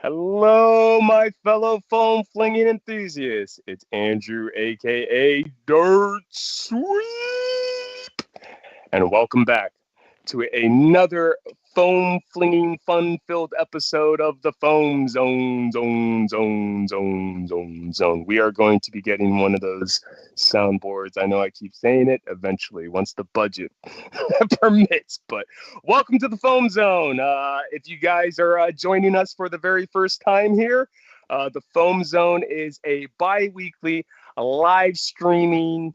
Hello, my fellow foam flinging enthusiasts. It's Andrew, aka Dirt Sweep, and welcome back to another foam flinging, fun filled episode of the Foam Zone. We are going to be getting one of those soundboards. I know I keep saying it eventually, once the budget permits, but welcome to the Foam Zone. If you guys are joining us for the very first time here, the Foam Zone is a bi weekly live streaming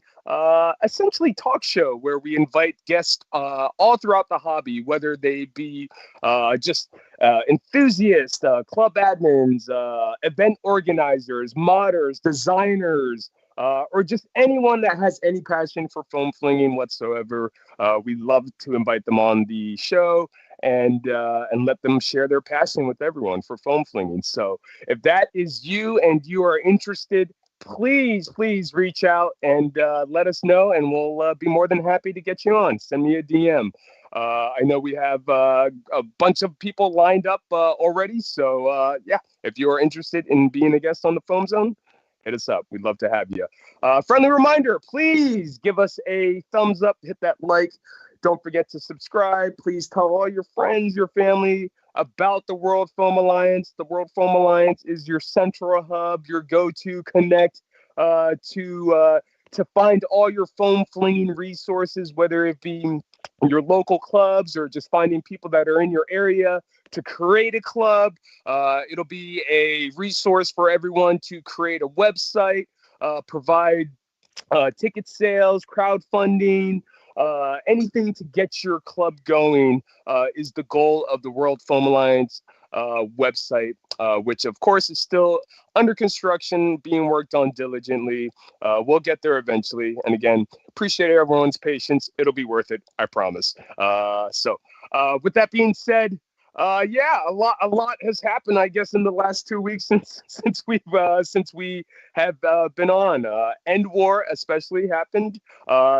essentially talk show where we invite guests all throughout the hobby, whether they be just enthusiasts, club admins, event organizers, modders, designers, or just anyone that has any passion for foam flinging whatsoever. We love to invite them on the show and let them share their passion with everyone for foam flinging. So if that is you and you are interested, please reach out and let us know, and we'll be more than happy to get you on. Send me a DM. I know we have a bunch of people lined up already, so yeah, if you are interested in being a guest on the Foam Zone, hit us up. We'd love to have you. Friendly reminder, please give us a thumbs up, hit that like. Don't forget to subscribe. Please tell all your friends, your family about the World Foam Alliance. The World Foam Alliance is your central hub, your go-to connect uh, to uh, to find all your foam flinging resources, whether it be your local clubs or just finding people that are in your area to create a club. It'll be a resource for everyone to create a website, provide ticket sales, crowdfunding, anything to get your club going is the goal of the World Foam Alliance website, which of course is still under construction, being worked on diligently. We'll get there eventually. And again, appreciate everyone's patience. It'll be worth it, I promise. With that being said, yeah, a lot has happened, I guess, in the last 2 weeks since we have been on. End War especially happened.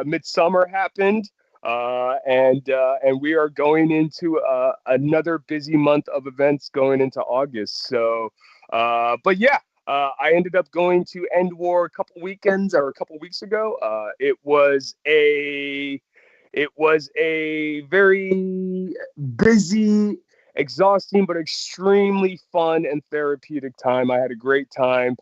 Midsummer happened. And we are going into another busy month of events going into August. But yeah, I ended up going to End War a couple weekends or a couple weeks ago. It was a very busy, exhausting, but extremely fun and therapeutic time. I had a great time.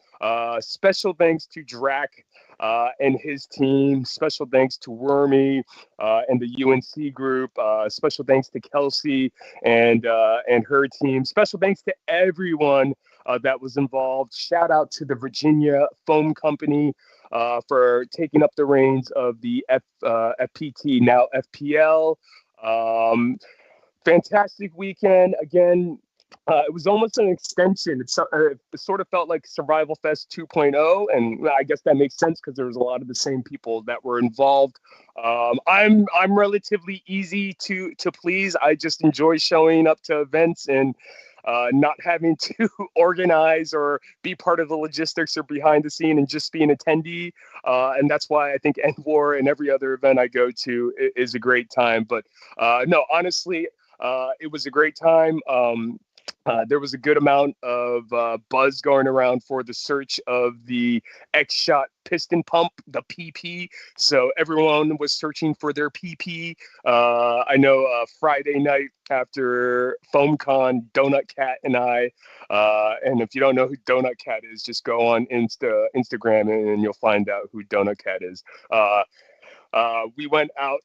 Special thanks to Drac and his team. Special thanks to Wormy and the UNC group. Special thanks to Kelsey and her team. Special thanks to everyone that was involved. Shout out to the Virginia Foam Company for taking up the reins of the FPT, now FPL. Um, Fantastic weekend. Again, it was almost an extension. It sort of felt like Survival Fest 2.0, and well, I guess that makes sense because there was a lot of the same people that were involved. I'm relatively easy to please. I just enjoy showing up to events and not having to organize or be part of the logistics or behind the scene and just be an attendee. And that's why I think End War and every other event I go to is a great time. But no, honestly, it was a great time. There was a good amount of buzz going around for the search of the X Shot piston pump, the PP. So everyone was searching for their PP. I know Friday night after FoamCon, Donut Cat and and if you don't know who Donut Cat is, just go on Instagram and you'll find out who Donut Cat is. We went out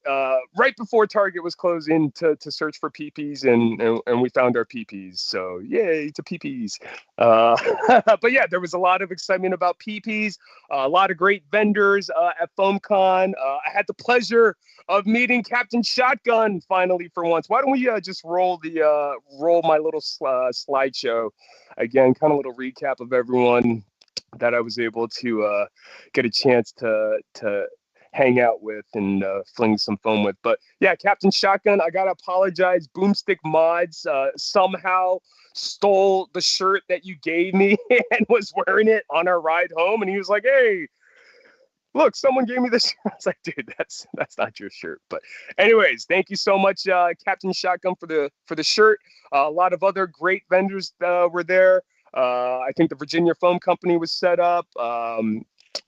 right before Target was closing to search for PPs, and we found our PPs. So yay to PPs! But yeah, there was a lot of excitement about PPs. A lot of great vendors at FoamCon. I had the pleasure of meeting Captain Shotgun finally for once. Why don't we just roll my little slideshow again? Kind of little recap of everyone that I was able to get a chance to hang out with and fling some foam with. But yeah, Captain Shotgun, I gotta apologize. Boomstick Mods somehow stole the shirt that you gave me and was wearing it on our ride home. And he was like, "Hey, look, someone gave me this shirt. I was like, dude, that's not your shirt. But anyways, thank you so much, Captain Shotgun, for the shirt. A lot of other great vendors were there. I think the Virginia Foam Company was set up.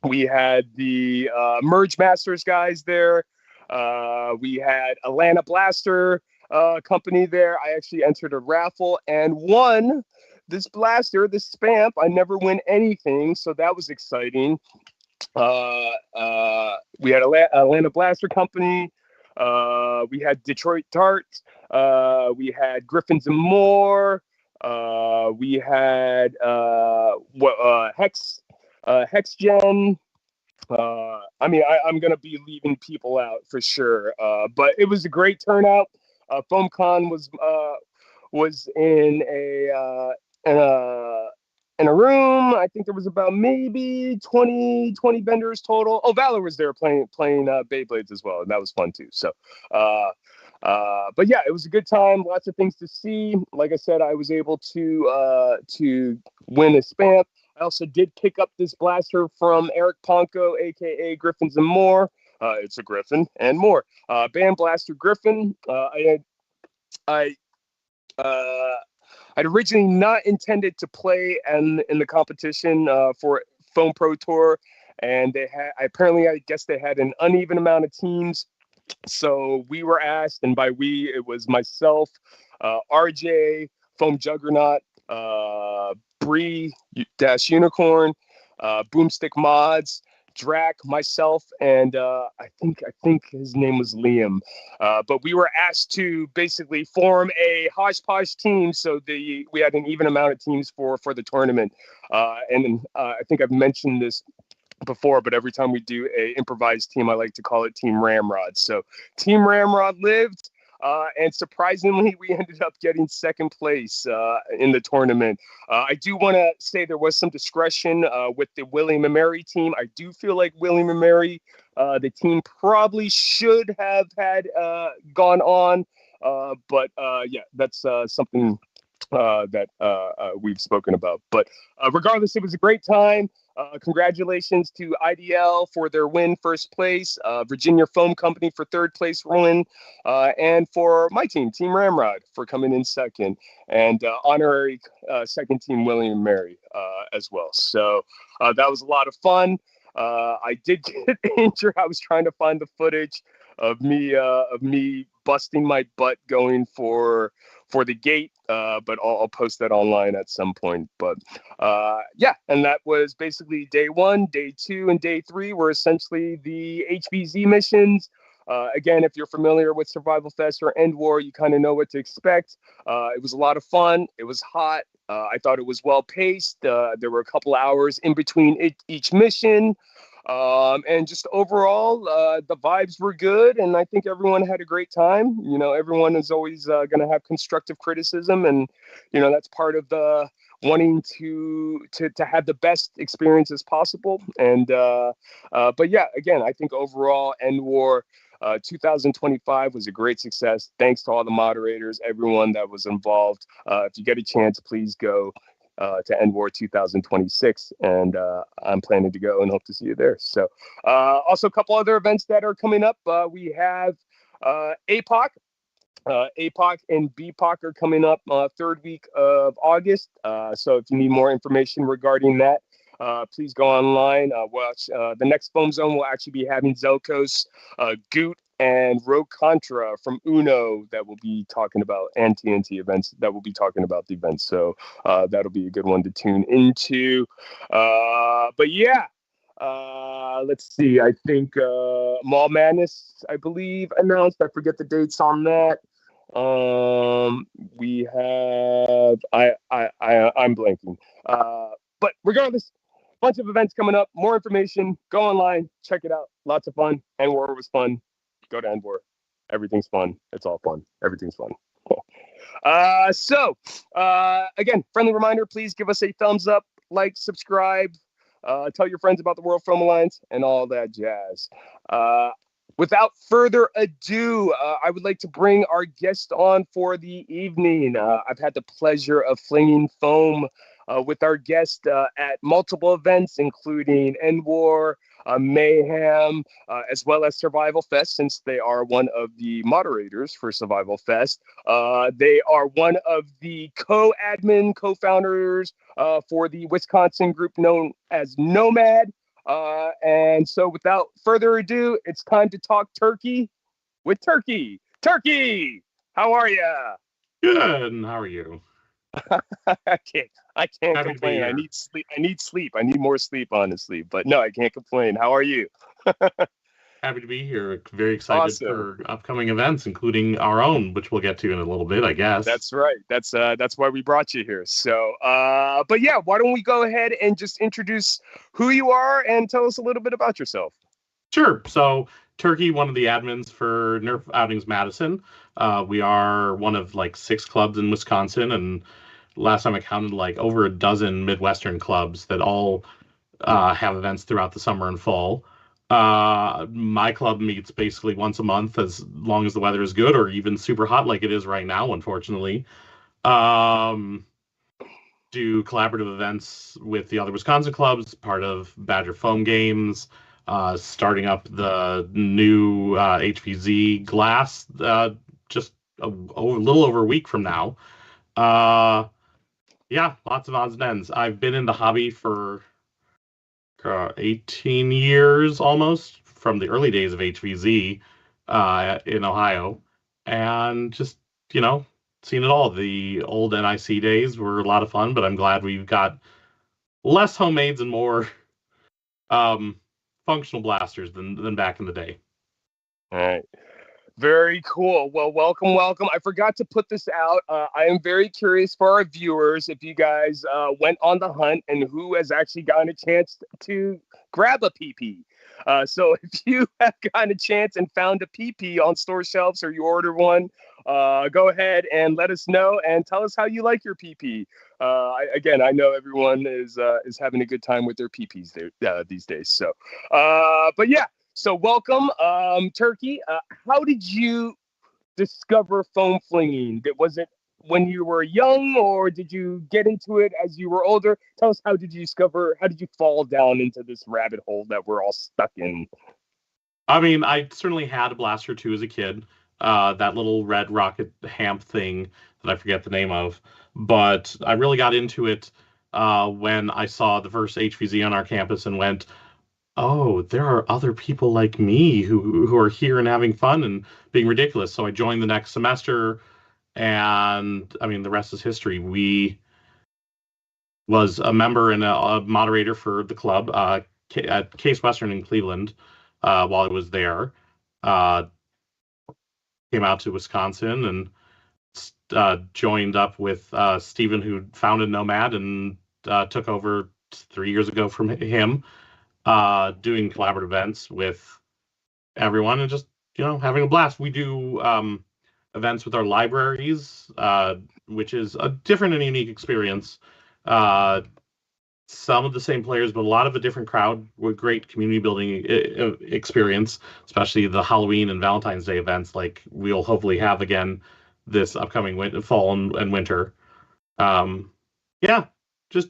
We had the Merge Masters guys there. We had Atlanta Blaster company there. I actually entered a raffle and won this blaster, this Spamp. I never win anything, so that was exciting. We had Atlanta Blaster Company. We had Detroit Darts. We had Griffins and More. We had HexGen. I mean, I'm going to be leaving people out for sure. But it was a great turnout. FoamCon was in a room. I think there was about maybe 20 vendors total. Oh, Valor was there playing Beyblades as well, and that was fun too. So, but yeah, it was a good time. Lots of things to see. Like I said, I was able to win a Spamp. I also did pick up this blaster from Eric Ponko, aka Griffins and More. It's a Griffin and more. Band Blaster Griffin. I'd originally not intended to play in the competition for Foam Pro Tour, and I guess they had an uneven amount of teams. So we were asked, and by we, it was myself, RJ, Foam Juggernaut, Bree Dash Unicorn, Boomstick Mods, Drac, myself, and I think his name was Liam. But we were asked to basically form a hodgepodge team, so we had an even amount of teams for the tournament. And I think I've mentioned this before, but every time we do a improvised team, I like to call it Team Ramrod. So Team Ramrod lived. And surprisingly, we ended up getting second place in the tournament. I do want to say there was some discretion with the William & Mary team. I do feel like William & Mary, the team probably should have had gone on. But yeah, that's something that we've spoken about. But regardless, it was a great time. Congratulations to IDL for their win, first place, Virginia Foam Company for third place win, and for my team, Team Ramrod, for coming in second, and honorary second team William & Mary as well. So that was a lot of fun. I did get injured. I was trying to find the footage of me busting my butt going for the gate, but I'll post that online at some point. But yeah, and that was basically day 1, day 2, and day 3 were essentially the HVZ missions. Again, if you're familiar with Survival Fest or End War, you kind of know what to expect. It was a lot of fun. It was hot. I thought it was well paced. There were a couple hours in between each mission. And just overall, the vibes were good, and I think everyone had a great time. You know, everyone is always going to have constructive criticism, and you know that's part of the wanting to have the best experiences possible. And but yeah, again, I think overall, End War 2025 was a great success. Thanks to all the moderators, everyone that was involved. If you get a chance, please go to End War 2026, and I'm planning to go and hope to see you there. So also a couple other events that are coming up. We have APOC. APOC and BPOC are coming up third week of August. So if you need more information regarding that, please go online. Watch the next Foam Zone will actually be having Zelkos, Goot, and Rogue Contra from Uno that will be talking about, and TNT events that will be talking about the events. So that'll be a good one to tune into. But yeah, let's see. I think Mall Madness, I believe, announced. I forget the dates on that. We have I'm blanking. But regardless, bunch of events coming up. More information. Go online, check it out. Lots of fun. End War was fun. Go to End War. Everything's fun. It's all fun. Everything's fun. So again, friendly reminder, please give us a thumbs up, like, subscribe, tell your friends about the World Foam Alliance and all that jazz. Without further ado, I would like to bring our guest on for the evening. I've had the pleasure of flinging foam with our guest at multiple events, including End War, Mayhem, as well as Survival Fest, since they are one of the moderators for Survival Fest. They are one of the co-admin, co-founders for the Wisconsin group known as Nomad. And so without further ado, it's time to talk turkey with Turkey. Turkey, how are you? Good. And how are you? I can't Happy to be complain. I here. need sleep. I need sleep. I need more sleep, honestly. But no, I can't complain. How are you? Happy to be here. Very excited Awesome. for upcoming events, including our own, which we'll get to in a little bit, I guess. That's right. That's why we brought you here. So, but yeah, why don't we go ahead and just introduce who you are and tell us a little bit about yourself? Sure. So, Turkey, one of the admins for Nerf Outings Madison. We are one of like 6 clubs in Wisconsin, and last time I counted, like over a dozen Midwestern clubs that all have events throughout the summer and fall. My club meets basically once a month, as long as the weather is good, or even super hot like it is right now, unfortunately. Do collaborative events with the other Wisconsin clubs, part of Badger Foam Games, starting up the new HPZ Glass just a little over a week from now. Yeah, lots of odds and ends. I've been in the hobby for 18 years almost, from the early days of HVZ in Ohio, and just, you know, seen it all. The old NIC days were a lot of fun, but I'm glad we've got less homemades and more functional blasters than back in the day. All right. Very cool. Well, welcome, welcome. I forgot to put this out. I am very curious for our viewers if you guys went on the hunt and who has actually gotten a chance to grab a PP. So if you have gotten a chance and found a PP on store shelves or you ordered one, go ahead and let us know and tell us how you like your PP. Again, I know everyone is having a good time with their PPs these days. So, but yeah. So welcome, Turkey. How did you discover foam flinging? Was it when you were young, or did you get into it as you were older? Tell us, how did you fall down into this rabbit hole that we're all stuck in? I mean, I certainly had a blaster too as a kid, that little red rocket hamp thing that I forget the name of, but I really got into it when I saw the first HVZ on our campus and went, oh, there are other people like me who are here and having fun and being ridiculous. So I joined the next semester, and I mean, the rest is history. We was a member and a moderator for the club at Case Western in Cleveland while I was there. Came out to Wisconsin and joined up with Stephen, who founded Nomad, and took over 3 years ago from him. Doing collaborative events with everyone and just, having a blast. We do events with our libraries, which is a different and unique experience. Some of the same players, but a lot of a different crowd with great community building experience, especially the Halloween and Valentine's Day events like we'll hopefully have again this upcoming fall and winter. Yeah, just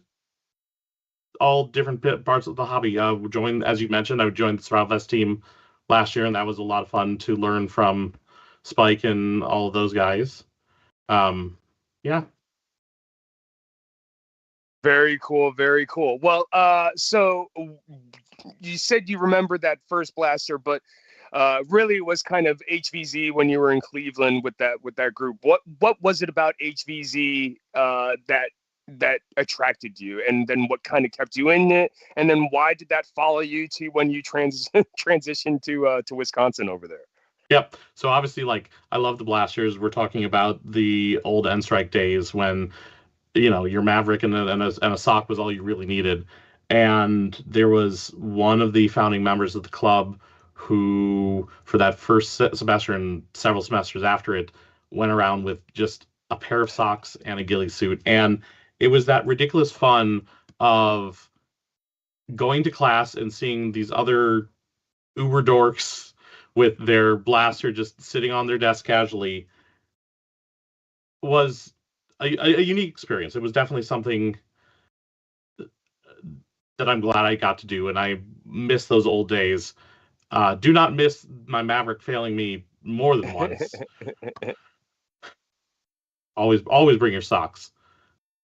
all different parts of the hobby. As you mentioned, I joined the Survival Fest team last year, and that was a lot of fun to learn from Spike and all of those guys. Yeah. Very cool, very cool. Well, so you said you remember that first blaster, but really it was kind of HVZ when you were in Cleveland with that group. What was it about HVZ that attracted you, and then what kind of kept you in it, and then why did that follow you to when you transitioned to Wisconsin over there? Yep. So obviously, like, I love the blasters. We're talking about the old N-Strike days when, your Maverick and a sock was all you really needed. And there was one of the founding members of the club who, for that first semester and several semesters after it, went around with just a pair of socks and a ghillie suit. And it was that ridiculous fun of going to class and seeing these other uber dorks with their blaster just sitting on their desk casually was a unique experience. It was definitely something that I'm glad I got to do, and I miss those old days. Do not miss my Maverick failing me more than once. Always bring your socks.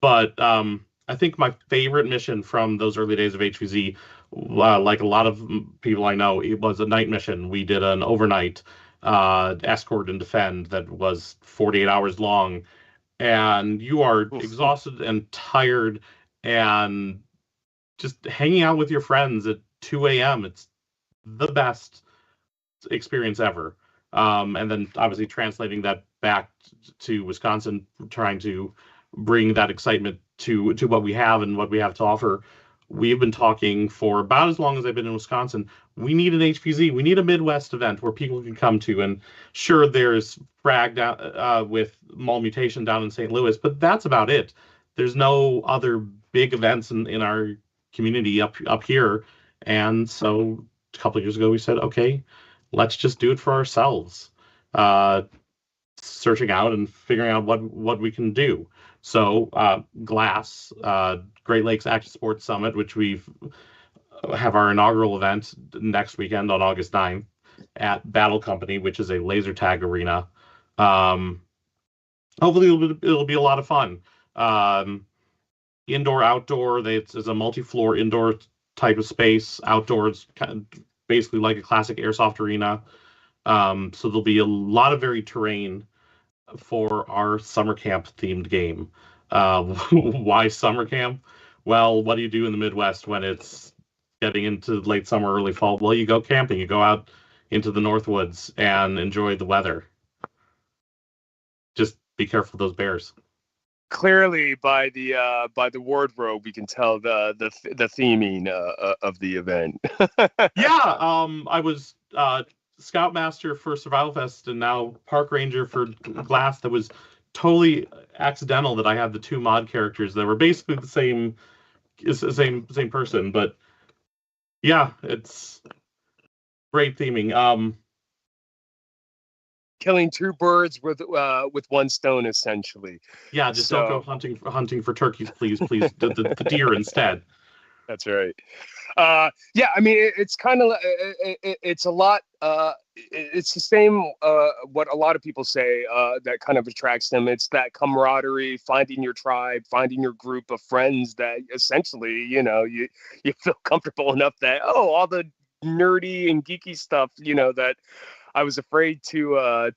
But I think my favorite mission from those early days of HVZ, like a lot of people I know, it was a night mission. We did an overnight escort and defend that was 48 hours long, and you are exhausted and tired and just hanging out with your friends at 2 a.m. It's the best experience ever. And then obviously translating that back to Wisconsin, trying to bring that excitement to what we have and what we have to offer. We've been talking for about as long as I've been in Wisconsin. We need an HPZ. We need a Midwest event where people can come to. And sure, there's Frag down, with Mall Mutation down in St. Louis, but that's about it. There's no other big events in our community up here. And so a couple of years ago, we said, okay, let's just do it for ourselves. Searching out and figuring out what we can do. So GLAS, Great Lakes Action Sports Summit, which we have our inaugural event next weekend on August 9th at Battle Company, which is a laser tag arena. Hopefully it'll be a lot of fun. Indoor, outdoor, it's a multi-floor indoor type of space. Outdoors, kind of basically like a classic airsoft arena. So there'll be a lot of varied terrain for our summer camp themed game. Why summer camp? Well, what do you do in the Midwest when it's getting into late summer, early fall? Well, you go camping. You go out into the Northwoods and enjoy the weather. Just be careful of those bears. Clearly, by the wardrobe, we can tell the theming of the event. Yeah, I was Scoutmaster for Survival Fest and now Park Ranger for GLAS. That was totally accidental that I had the two mod characters that were basically the same person. But yeah, it's great theming. Killing two birds with one stone, essentially. Yeah, just don't go hunting for turkeys, please. The deer instead. That's right. Yeah, I mean, it's kind of it's a lot. It's the same. What a lot of people say that kind of attracts them. It's that camaraderie, finding your tribe, finding your group of friends that essentially, you feel comfortable enough that all the nerdy and geeky stuff, that I was afraid to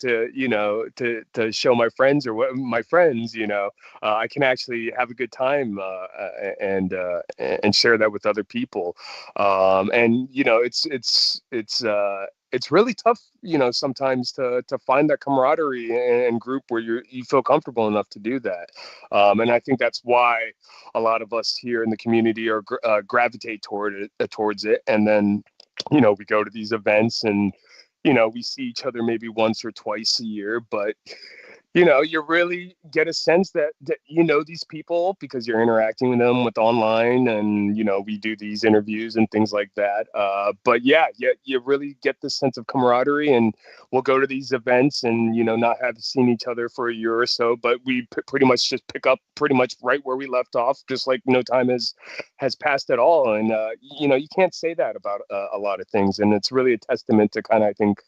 show my friends or my friends, I can actually have a good time and share that with other people. And it's really tough, sometimes to find that camaraderie and group where you feel comfortable enough to do that. And I think that's why a lot of us here in the community are gravitate towards it. And then, we go to these events and, we see each other maybe once or twice a year, but you really get a sense that these people because you're interacting with them online and, we do these interviews and things like that. But yeah, you really get this sense of camaraderie, and we'll go to these events and, not have seen each other for a year or so, but we pretty much just pick up pretty much right where we left off, just like no time has passed at all. And, you can't say that about a lot of things. And it's really a testament to kind of, I think,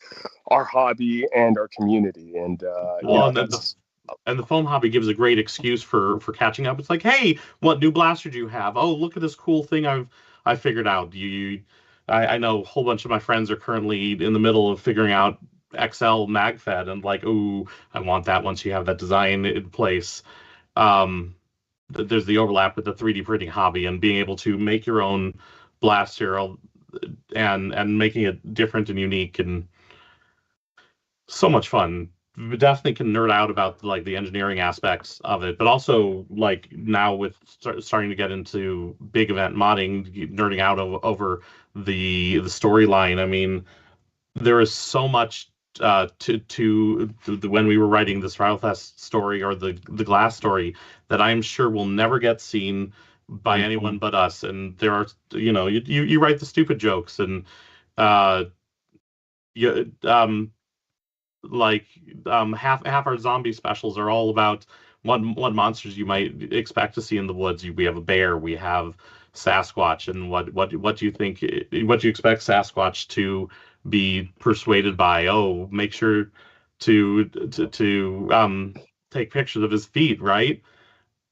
our hobby and our community. And, and the foam hobby gives a great excuse for catching up. It's like, hey, what new blaster do you have? Oh, look at this cool thing I figured out. I know a whole bunch of my friends are currently in the middle of figuring out XL MagFed and like, ooh, I want that once you have that design in place. There's the overlap with the 3D printing hobby and being able to make your own blaster and making it different and unique and so much fun. We definitely can nerd out about like the engineering aspects of it, but also like now with starting to get into big event modding, nerding out over the storyline. I mean, there is so much to when we were writing the Survival Fest story or the GLAS story that I'm sure will never get seen by anyone but us. And there are, you write the stupid jokes and half our zombie specials are all about what monsters you might expect to see in the woods. We have a bear, we have Sasquatch, and what do you think? What do you expect Sasquatch to be persuaded by? Oh, make sure to take pictures of his feet, right?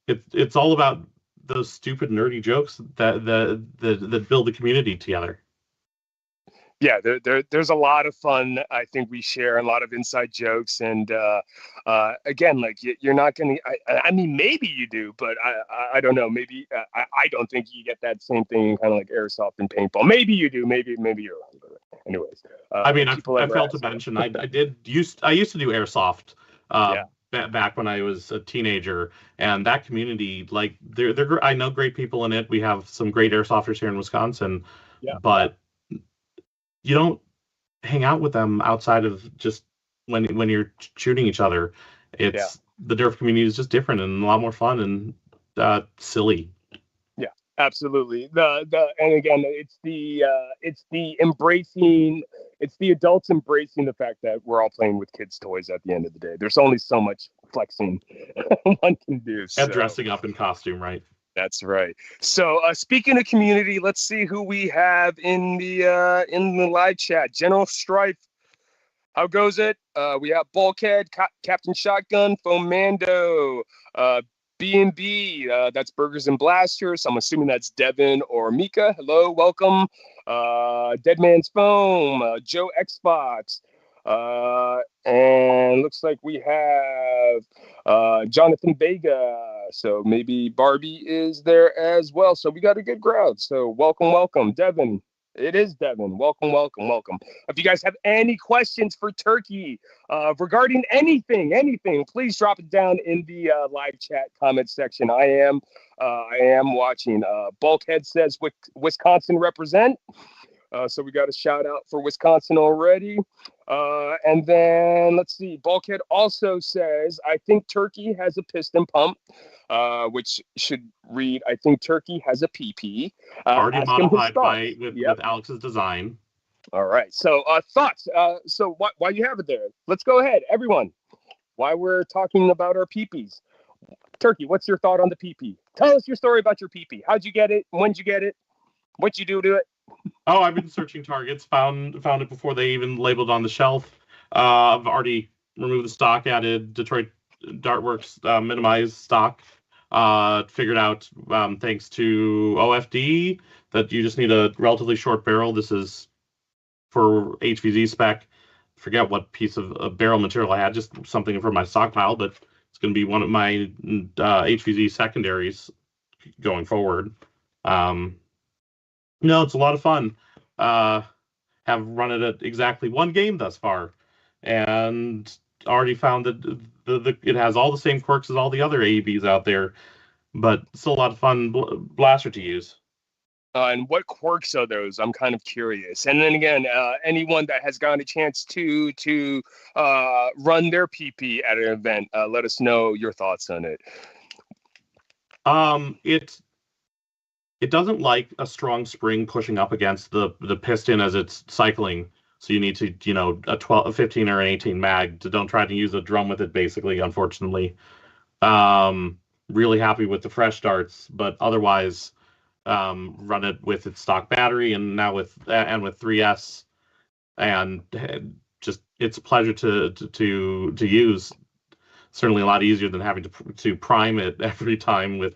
It's all about those stupid nerdy jokes that build the community together. Yeah, there's a lot of fun. I think we share a lot of inside jokes, and again, like you're not gonna. I mean, maybe you do, but I don't know. Maybe I don't think you get that same thing kind of like airsoft and paintball. Maybe you do. Maybe you're wrong. But anyways, I mean, I failed to mention I used to do airsoft. Yeah. Back when I was a teenager, and that community, like, they're I know great people in it. We have some great airsofters here in Wisconsin, Yeah. but you don't hang out with them outside of just when you're shooting each other. It's the Derf community is just different and a lot more fun and silly. Yeah, absolutely. And again, it's the embracing. It's the adults embracing the fact that we're all playing with kids' toys at the end of the day. There's only so much flexing one can do. And dressing up in costume, right? That's right. So speaking of community, let's see who we have in the live chat. General Strife, how goes it? We have Bulkhead, Captain Shotgun, Fomando, B&B, that's Burgers and Blasters. I'm assuming that's Devin or Mika. Hello, welcome. Dead Man's Foam, Joe Xbox, and looks like we have Jonathan Vega. So maybe Barbie is there as well. So we got a good crowd. So welcome, Devin. It is Devin. Welcome. If you guys have any questions for Turkey regarding anything, please drop it down in the live chat comment section. I am watching. Bulkhead says Wisconsin represent. So we got a shout out for Wisconsin already. And then let's see. Bulkhead also says, I think Turkey has a piston pump, which should read, I think Turkey has a PP. Already modified with Alex's design. All right. So thoughts. So while you have it there, let's go ahead, everyone. While we're talking about our PPs, Turkey, what's your thought on the PP? Tell us your story about your PP. How'd you get it? When'd you get it? What'd you do to it? Oh, I've been searching targets, found it before they even labeled on the shelf. I've already removed the stock, added Detroit Dartworks minimized stock. Figured out, thanks to OFD, that you just need a relatively short barrel. This is for HVZ spec. Forget what piece of barrel material I had, just something from my stockpile, but it's going to be one of my HVZ secondaries going forward. No, it's a lot of fun. Have run it at exactly one game thus far, and already found that it has all the same quirks as all the other AEBs out there, but still a lot of fun blaster to use. And what quirks are those? I'm kind of curious. And then again, anyone that has gotten a chance to run their PP at an event, let us know your thoughts on it. It doesn't like a strong spring pushing up against the piston as it's cycling. So you need to, a 15 or an 18 mag. Don't try to use a drum with it, basically, unfortunately. Really happy with the fresh darts, but otherwise, run it with its stock battery and now with 3S, and just it's a pleasure to use. Certainly a lot easier than having to prime it every time with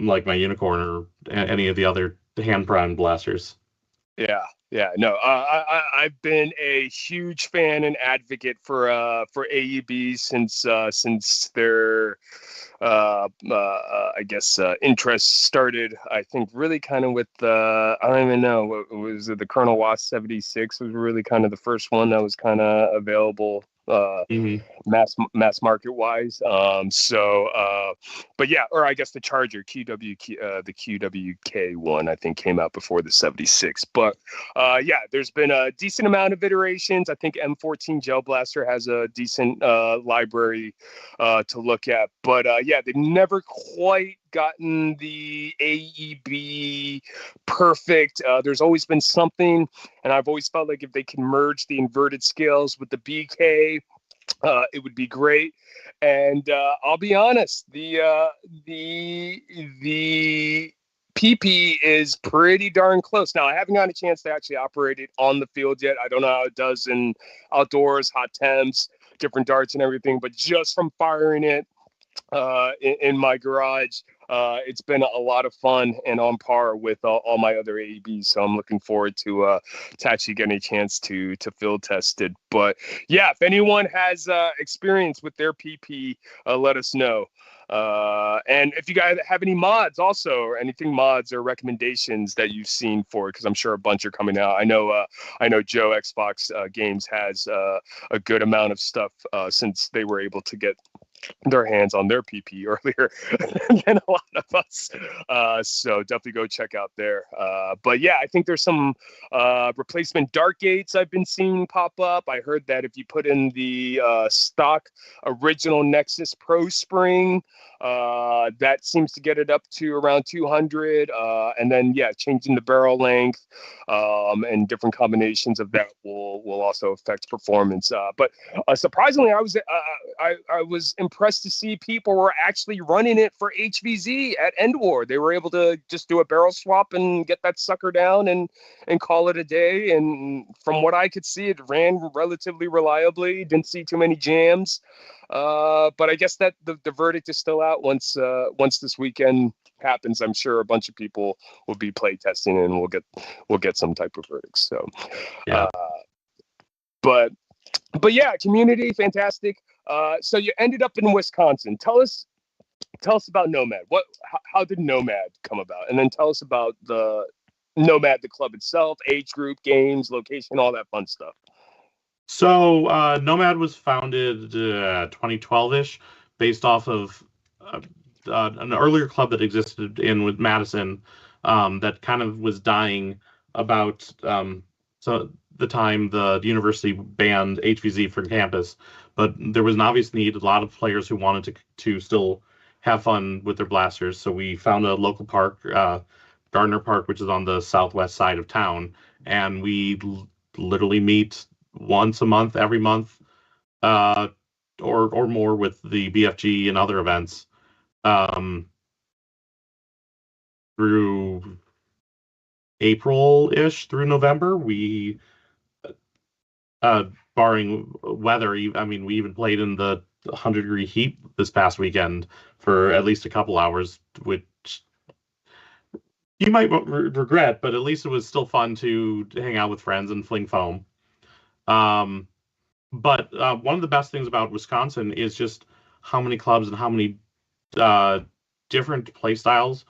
like my Unicorn or any of the other hand primed blasters. Yeah, no, I've been a huge fan and advocate for AEB since their I guess interest started. I think really kind of with I don't even know, what was it, the Colonel Wass 76 was really kind of the first one that was kind of available mass market wise. But yeah, or I guess the Charger the QWK one I think came out before the 76. But yeah, there's been a decent amount of iterations. I think M14 Gel Blaster has a decent library to look at. But yeah, they've never quite gotten the AEB perfect. There's always been something, and I've always felt like if they can merge the inverted scales with the BK, It would be great. And I'll be honest, the PP is pretty darn close. Now, I haven't gotten a chance to actually operate it on the field yet. I don't know how it does in outdoors, hot temps, different darts and everything, but just from firing it in my garage, it's been a lot of fun and on par with all my other AEBs. So I'm looking forward to actually getting a chance to field test it. But yeah, if anyone has experience with their PP, let us know. And if you guys have any mods also, or anything mods or recommendations that you've seen for it, because I'm sure a bunch are coming out. I know Joe Xbox Games has a good amount of stuff since they were able to get their hands on their PP earlier than a lot of us. So definitely go check out there. But yeah, I think there's some replacement dart gates I've been seeing pop up. I heard that if you put in the stock original Nexus Pro spring, that seems to get it up to around 200. And then, yeah, changing the barrel length and different combinations of that will also affect performance. But surprisingly, I was impressed to see people were actually running it for HVZ at End War. They were able to just do a barrel swap and get that sucker down and call it a day. And from what I could see, it ran relatively reliably. Didn't see too many jams. But I guess that the verdict is still out once this weekend happens. I'm sure a bunch of people will be play testing and we'll get some type of verdict. So, Yeah. But yeah, community, fantastic. So you ended up in Wisconsin. Tell us about Nomad. How did Nomad come about? And then tell us about the Nomad, the club itself, age group, games, location, all that fun stuff. So Nomad was founded 2012-ish, based off of an earlier club that existed with Madison that kind of was dying about so the time the university banned HVZ from campus. But there was an obvious need, a lot of players who wanted to still have fun with their blasters. So we found a local park, Gardner Park, which is on the southwest side of town, and we literally meet once a month, every month, or more with the BFG and other events. Through April-ish through November, we, barring weather, I mean, we even played in the 100-degree heat this past weekend for at least a couple hours, which you might regret, but at least it was still fun to hang out with friends and fling foam. But one of the best things about Wisconsin is just how many clubs and how many different play styles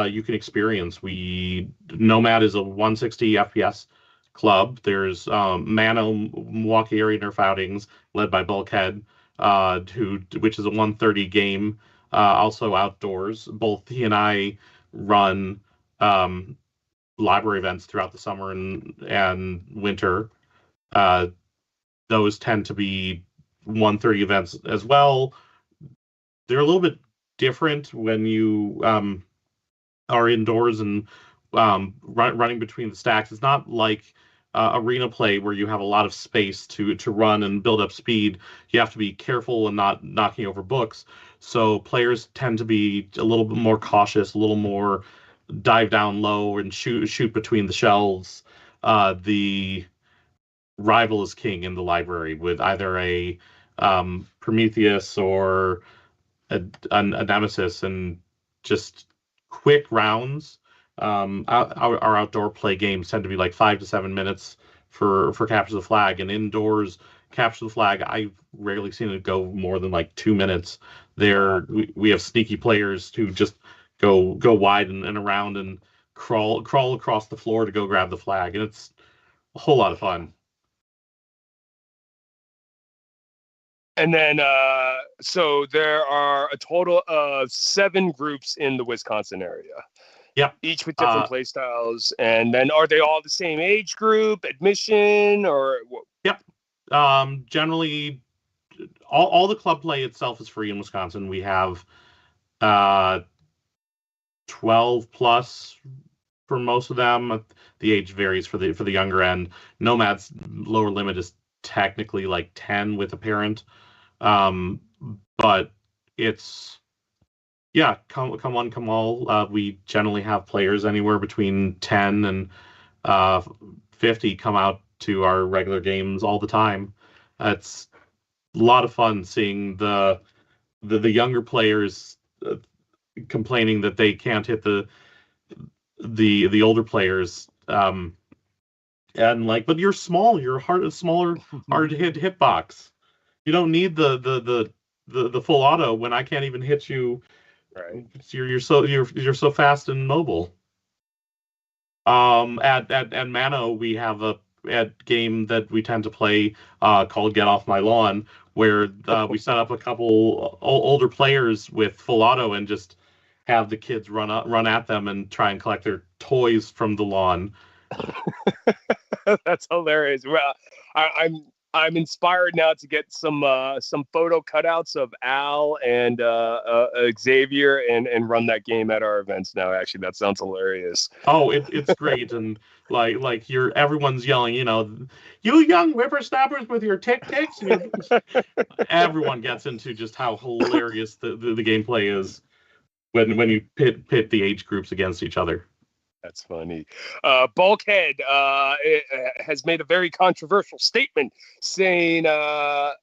you can experience. Nomad is a 160 FPS club. There's Mano Milwaukee Area Nerf Outings, led by Bulkhead, which is a 130 game, also outdoors. Both he and I run library events throughout the summer and winter. Those tend to be 130 events as well. They're a little bit different when you are indoors and running between the stacks. It's not like arena play where you have a lot of space to run and build up speed. You have to be careful and not knocking over books. So players tend to be a little bit more cautious, a little more dive down low and shoot between the shelves. The rival is king in the library with either a Prometheus or a Nemesis, and just quick rounds. Our outdoor play games tend to be like 5 to 7 minutes for capture the flag, and indoors capture the flag, I've rarely seen it go more than like 2 minutes. We have sneaky players who just go wide and around and crawl across the floor to go grab the flag, and it's a whole lot of fun. And then, so there are a total of 7 groups in the Wisconsin area. Yep. Each with different play styles. And then are they all the same age group, admission, or? Yep. Generally, all the club play itself is free in Wisconsin. We have 12 plus for most of them. The age varies for the younger end. Nomad's lower limit is technically like 10 with a parent. But it's, yeah, come one, come all. We generally have players anywhere between 10 and 50 come out to our regular games all the time. It's a lot of fun seeing the younger players complaining that they can't hit the older players. And like, but you're small. You're smaller, hard to hit hitbox. You don't need the full auto when I can't even hit you. Right. You're so fast and mobile. At Mano, we have a game that we tend to play called Get Off My Lawn, where we set up a couple older players with full auto and just have the kids run at them and try and collect their toys from the lawn. That's hilarious. Well, I'm inspired now to get some photo cutouts of Al and Xavier and run that game at our events now. Actually, that sounds hilarious. Oh, it's great, and like everyone's yelling, you young whippersnappers with your ticks. Everyone gets into just how hilarious the gameplay is when you pit the age groups against each other. That's funny. Bulkhead has made a very controversial statement saying, why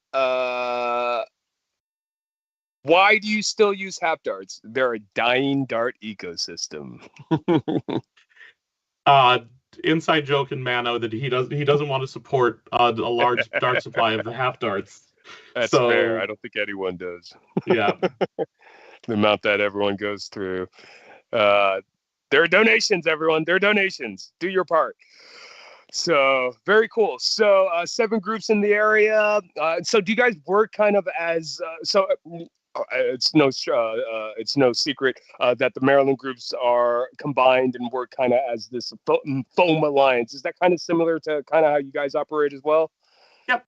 do you still use half darts? They're a dying dart ecosystem. Inside joke in Mano that he doesn't want to support a large dart supply of the half darts. That's fair. I don't think anyone does. Yeah. The amount that everyone goes through. There are donations, everyone. There are donations. Do your part. So very cool. So 7 groups in the area. So do you guys work kind of as it's no secret that the Maryland groups are combined and work kind of as this foam alliance. Is that kind of similar to kind of how you guys operate as well? Yep.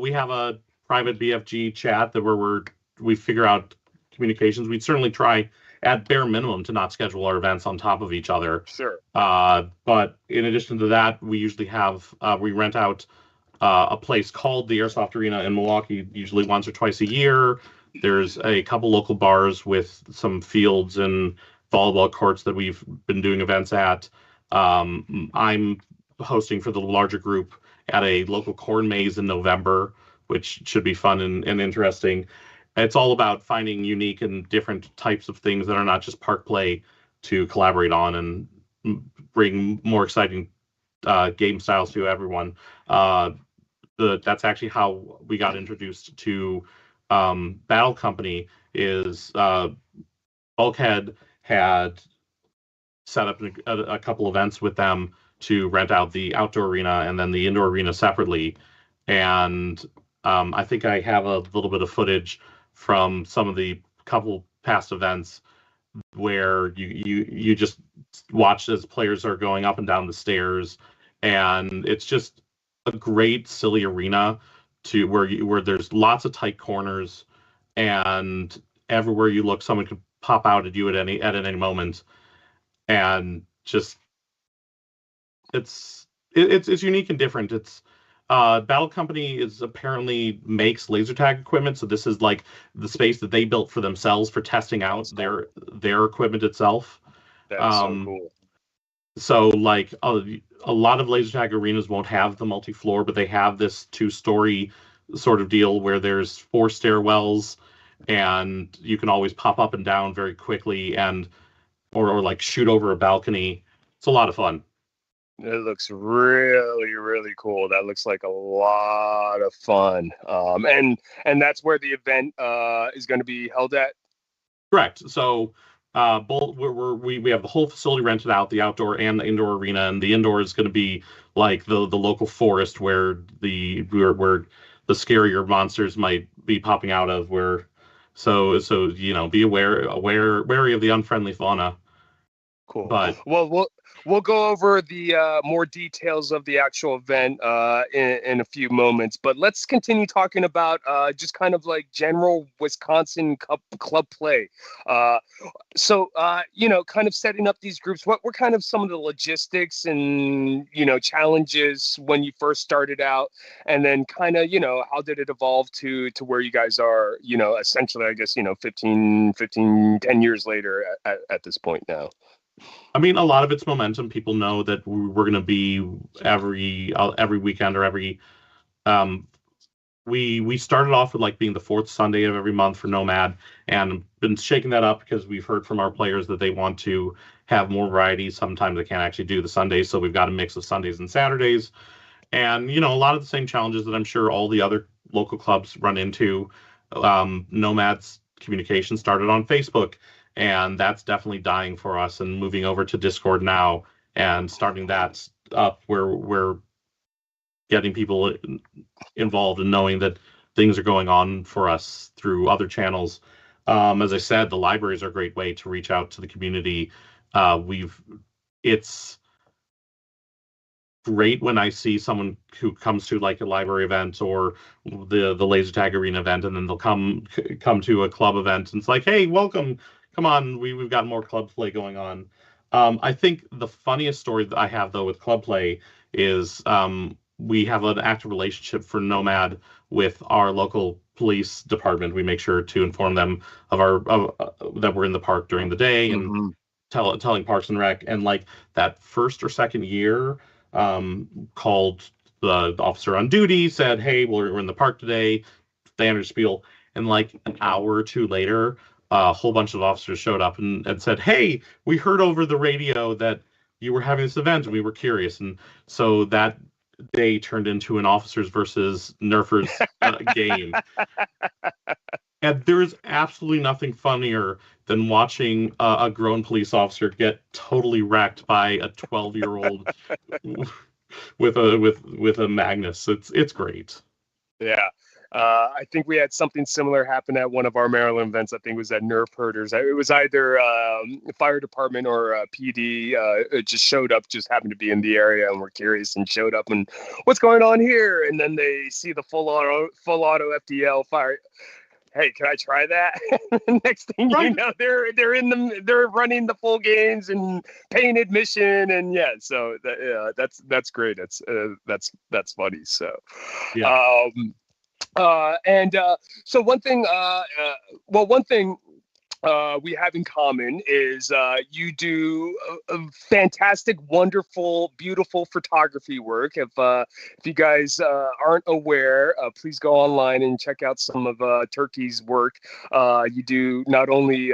We have a private BFG chat that where we figure out communications. We'd certainly try at bare minimum to not schedule our events on top of each other. Sure. But in addition to that, we usually have we rent out a place called the Airsoft Arena in Milwaukee, usually once or twice a year. There's a couple local bars with some fields and volleyball courts that we've been doing events at. I'm hosting for the larger group at a local corn maze in November, which should be fun and interesting. It's all about finding unique and different types of things that are not just park play to collaborate on and bring more exciting game styles to everyone. That's actually how we got introduced to Battle Company. Is Bulkhead had set up a couple events with them to rent out the outdoor arena and then the indoor arena separately. And I think I have a little bit of footage from some of the couple past events where you just watch as players are going up and down the stairs, and it's just a great silly arena to where there's lots of tight corners, and everywhere you look, someone could pop out at you at any moment, and just it's unique and different. It's Battle Company is apparently makes laser tag equipment, so this is like the space that they built for themselves for testing out their equipment itself. That's so cool. So like a lot of laser tag arenas won't have the multi-floor, but they have this 2-story sort of deal where there's 4 stairwells, and you can always pop up and down very quickly and or like shoot over a balcony. It's a lot of fun. It looks really, really cool. That looks like a lot of fun. And that's where the event is going to be held at? Correct. So both we have the whole facility rented out, the outdoor and the indoor arena, and the indoor is going to be like the local forest where the scarier monsters might be popping out of. So be wary of the unfriendly fauna. Cool. But we'll go over the more details of the actual event in a few moments. But let's continue talking about just kind of like general Wisconsin club play. So, kind of setting up these groups, what were kind of some of the logistics and, challenges when you first started out? And then kind of, how did it evolve to where you guys are, essentially, I guess, 10 years later at this point now? I mean, a lot of it's momentum. People know that we're going to be every weekend or every um, we started off with like being the fourth Sunday of every month for Nomad, and been shaking that up because we've heard from our players that they want to have more variety. Sometimes they can't actually do the Sundays, so we've got a mix of Sundays and Saturdays. And a lot of the same challenges that I'm sure all the other local clubs run into. Nomad's communication started on Facebook, and that's definitely dying for us. And moving over to Discord now and starting that up, where we're getting people involved and knowing that things are going on for us through other channels. As I said, the libraries are a great way to reach out to the community. It's great when I see someone who comes to like a library event or the laser tag arena event, and then they'll come to a club event, and it's like, hey, welcome, come on, we've got more club play going on. I think the funniest story that I have though with club play is we have an active relationship for Nomad with our local police department. We make sure to inform them of that we're in the park during the day, and telling Parks and Rec. And like that first or second year, called the officer on duty, said, hey, we're in the park today, standard spiel. And like an hour or two later, a whole bunch of officers showed up and said, hey, we heard over the radio that you were having this event and we were curious. And so that day turned into an officers versus nerfers game. And there's absolutely nothing funnier than watching a grown police officer get totally wrecked by a 12-year-old with a Magnus. It's great. Yeah. I think we had something similar happen at one of our Maryland events. I think it was at Nerf Herders. It was either fire department or PD. It just showed up, just happened to be in the area and were curious and showed up and what's going on here? And then they see the full auto FDL fire. Hey, can I try that? Next thing you know, they're running the full games and paying admission, and yeah, so that's great. That's funny. So, yeah. So one thing we have in common is you do a fantastic, wonderful, beautiful photography work. If you guys aren't aware, please go online and check out some of Turkey's work. You do not only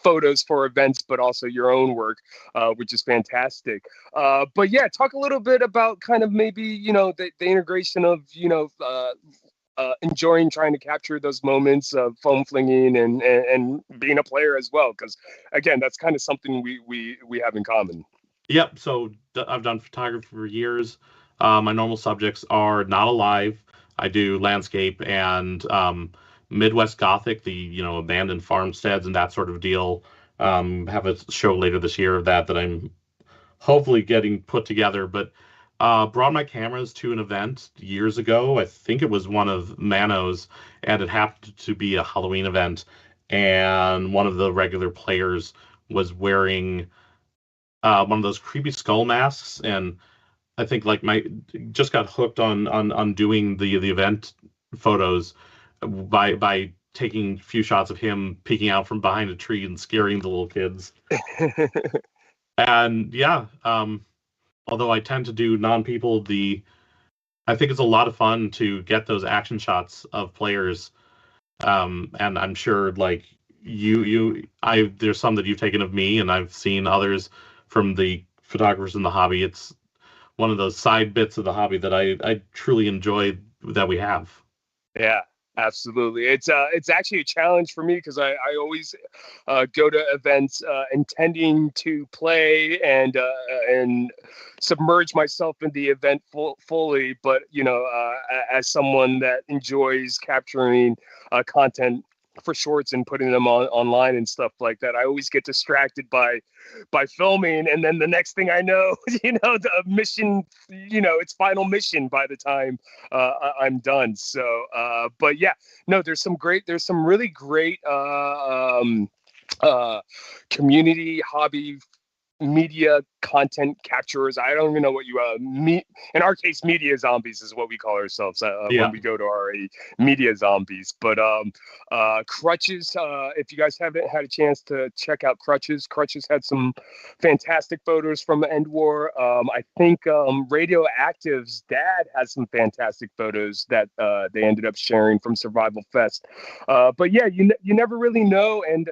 photos for events, but also your own work, which is fantastic. But yeah, talk a little bit about kind of maybe, the integration of, enjoying trying to capture those moments of foam flinging and being a player as well, because again, that's kind of something we have in common. Yep. So I've done photography for years. My normal subjects are not alive. I do landscape and Midwest Gothic, the abandoned farmsteads and that sort of deal. Have a show later this year of that I'm hopefully getting put together, but brought my cameras to an event years ago. I think it was one of Mano's, and it happened to be a Halloween event. And one of the regular players was wearing one of those creepy skull masks, and I think like just got hooked on doing the event photos by taking a few shots of him peeking out from behind a tree and scaring the little kids. And yeah, although I tend to do non-people, I think it's a lot of fun to get those action shots of players. And I'm sure like there's some that you've taken of me, and I've seen others from the photographers in the hobby. It's one of those side bits of the hobby that I truly enjoy that we have. Yeah. Absolutely. It's actually a challenge for me because I always go to events intending to play and submerge myself in the event fully. But, as someone that enjoys capturing content for shorts and putting them online and stuff like that. I always get distracted by filming, and then the next thing I know, the mission, it's final mission by the time I'm done. So, but yeah, no, there's some really great community hobby media content capturers. I don't even know what you in our case, media zombies is what we call ourselves when we go to our media zombies. But Crutches, if you guys haven't had a chance to check out Crutches had some fantastic photos from End War. I think Radioactive's dad has some fantastic photos that they ended up sharing from Survival Fest. But yeah, you never really know. And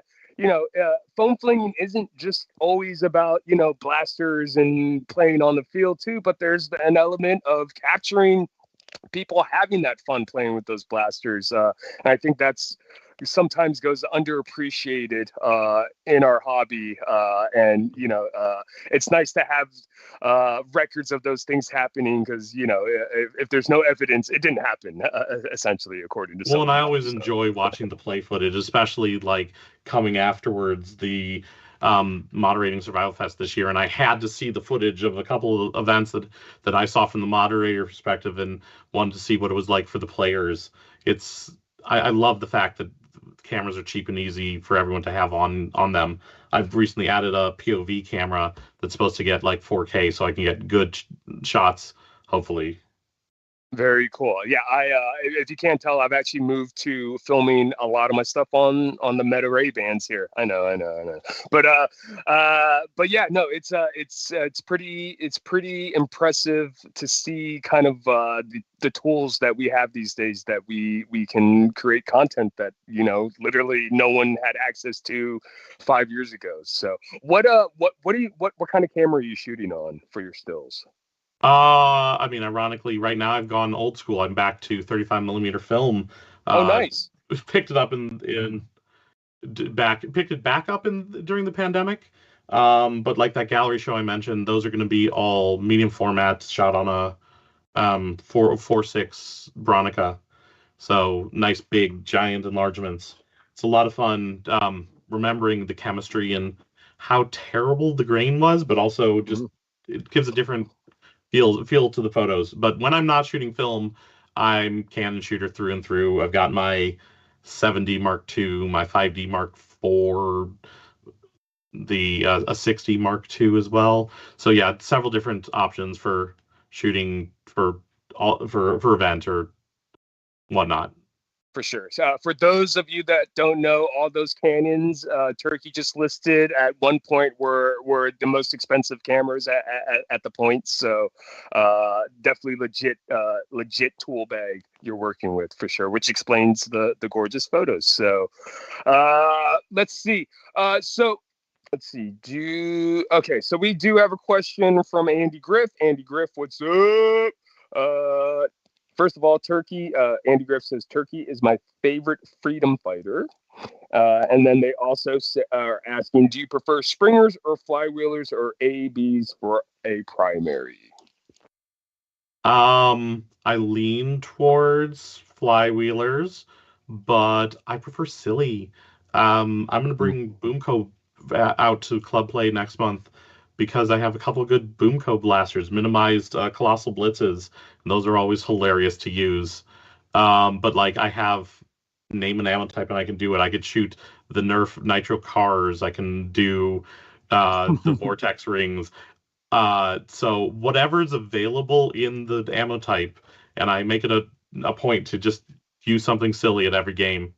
foam flinging isn't just always about, blasters and playing on the field too, but there's an element of capturing people having that fun playing with those blasters. And I think that's sometimes goes underappreciated in our hobby. And it's nice to have records of those things happening, because, if there's no evidence, it didn't happen, essentially, according to and I always enjoy watching the play footage, especially like coming afterwards, the moderating Survival Fest this year, and I had to see the footage of a couple of events that I saw from the moderator perspective, and wanted to see what it was like for the players. I love the fact that cameras are cheap and easy for everyone to have on them. I've recently added a POV camera that's supposed to get like 4K, so I can get good shots, hopefully. Very cool. Yeah, if you can't tell, I've actually moved to filming a lot of my stuff on the Meta Ray bands here. I know. But yeah, no, it's pretty impressive to see kind of the tools that we have these days, that we can create content that literally no one had access to 5 years ago. So what kind of camera are you shooting on for your stills? I mean, ironically, right now I've gone old school. I'm back to 35 millimeter film. Oh, nice. Picked it up picked it back up during the pandemic. But like that gallery show I mentioned, those are going to be all medium format, shot on a 4.6 Bronica. So nice, big, giant enlargements. It's a lot of fun remembering the chemistry and how terrible the grain was, but also just it gives a different feel to the photos. But when I'm not shooting film, I'm Canon shooter through and through. I've got my 7D Mark II, my 5D Mark IV, a 6D Mark II as well. So yeah, several different options for shooting for event or whatnot. For sure. So for those of you that don't know, all those Canons Turkey just listed at one point were the most expensive cameras at the point. So definitely legit tool bag you're working with, for sure, which explains the gorgeous photos. So let's see. So we do have a question from Andy Griff. Andy Griff, what's up? First of all, Turkey, Andy Griff says, Turkey is my favorite freedom fighter. And then they also are asking, do you prefer springers or flywheelers or ABs for a primary? I lean towards flywheelers, but I prefer silly. I'm going to bring Boomco out to Club Play next month, because I have a couple of good Boomco blasters, minimized colossal blitzes. And those are always hilarious to use. But like, I have name an ammo type and I can do it. I could shoot the Nerf Nitro cars. I can do the Vortex rings. So whatever's available in the ammo type, and I make it a point to just use something silly at every game.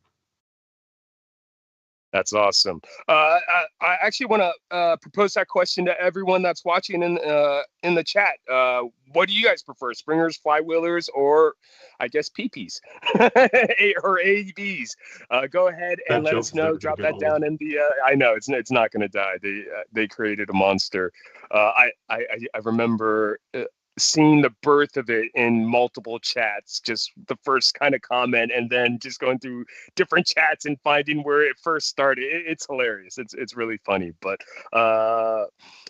That's awesome. I actually want to propose that question to everyone that's watching in the chat. What do you guys prefer, springers, flywheelers, or I guess PPs or ABs? Go ahead and let us know. Drop that down in the. I know it's not going to die. They created a monster. I remember. Seeing the birth of it in multiple chats, just the first kind of comment, and then just going through different chats and finding where it first started. It's hilarious. It's really funny. But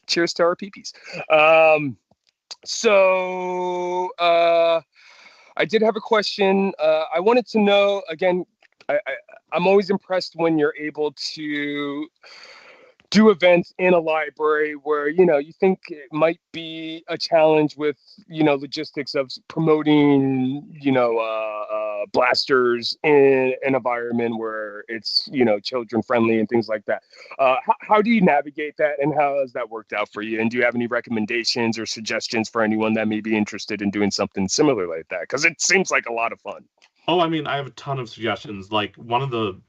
cheers to our peepees. So I did have a question. I wanted to know, again, I'm always impressed when you're able to do events in a library where, you think it might be a challenge with, logistics of promoting, blasters in an environment where it's, children friendly and things like that. How do you navigate that, and how has that worked out for you? And do you have any recommendations or suggestions for anyone that may be interested in doing something similar like that? Because it seems like a lot of fun. Oh, I mean, I have a ton of suggestions. Like, one of the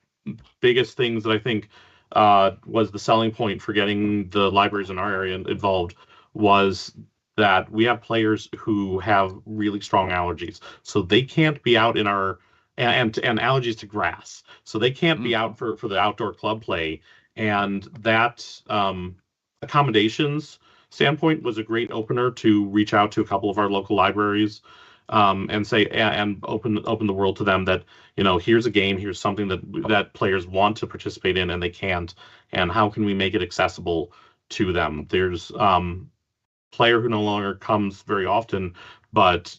biggest things that I think was the selling point for getting the libraries in our area involved was that we have players who have really strong allergies, so they can't be out in our and allergies to grass, so they can't be out for the outdoor club play, and that accommodations standpoint was a great opener to reach out to a couple of our local libraries, and say and open the world to them that, here's a game, here's something that players want to participate in and they can't, and how can we make it accessible to them? There's player who no longer comes very often, but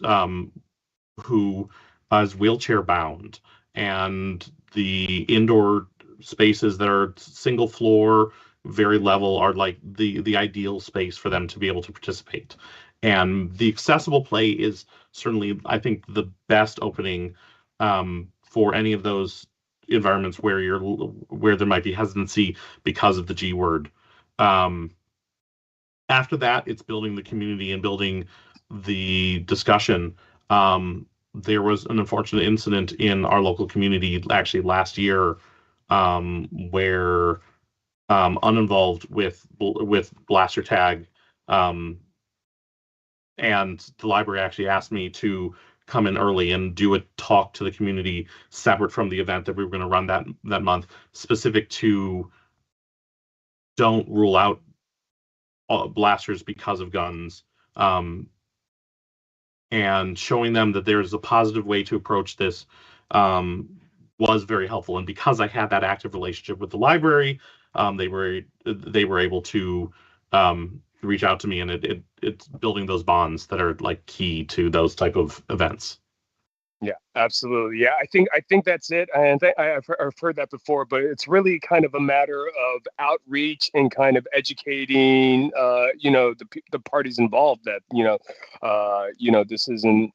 who is wheelchair bound, and the indoor spaces that are single floor, very level, are like the ideal space for them to be able to participate. And the accessible play is certainly, I think, the best opening for any of those environments where there might be hesitancy because of the G word. After that, it's building the community and building the discussion. There was an unfortunate incident in our local community actually last year, where uninvolved with blaster tag, and the library actually asked me to come in early and do a talk to the community separate from the event that we were going to run that month, specific to don't rule out blasters because of guns, and showing them that there's a positive way to approach this was very helpful. And because I had that active relationship with the library, they were able to reach out to me, and it's building those bonds that are like key to those type of events. Yeah, absolutely. Yeah, I think that's it. And I've heard that before, but it's really kind of a matter of outreach and kind of educating, the parties involved that, this isn't,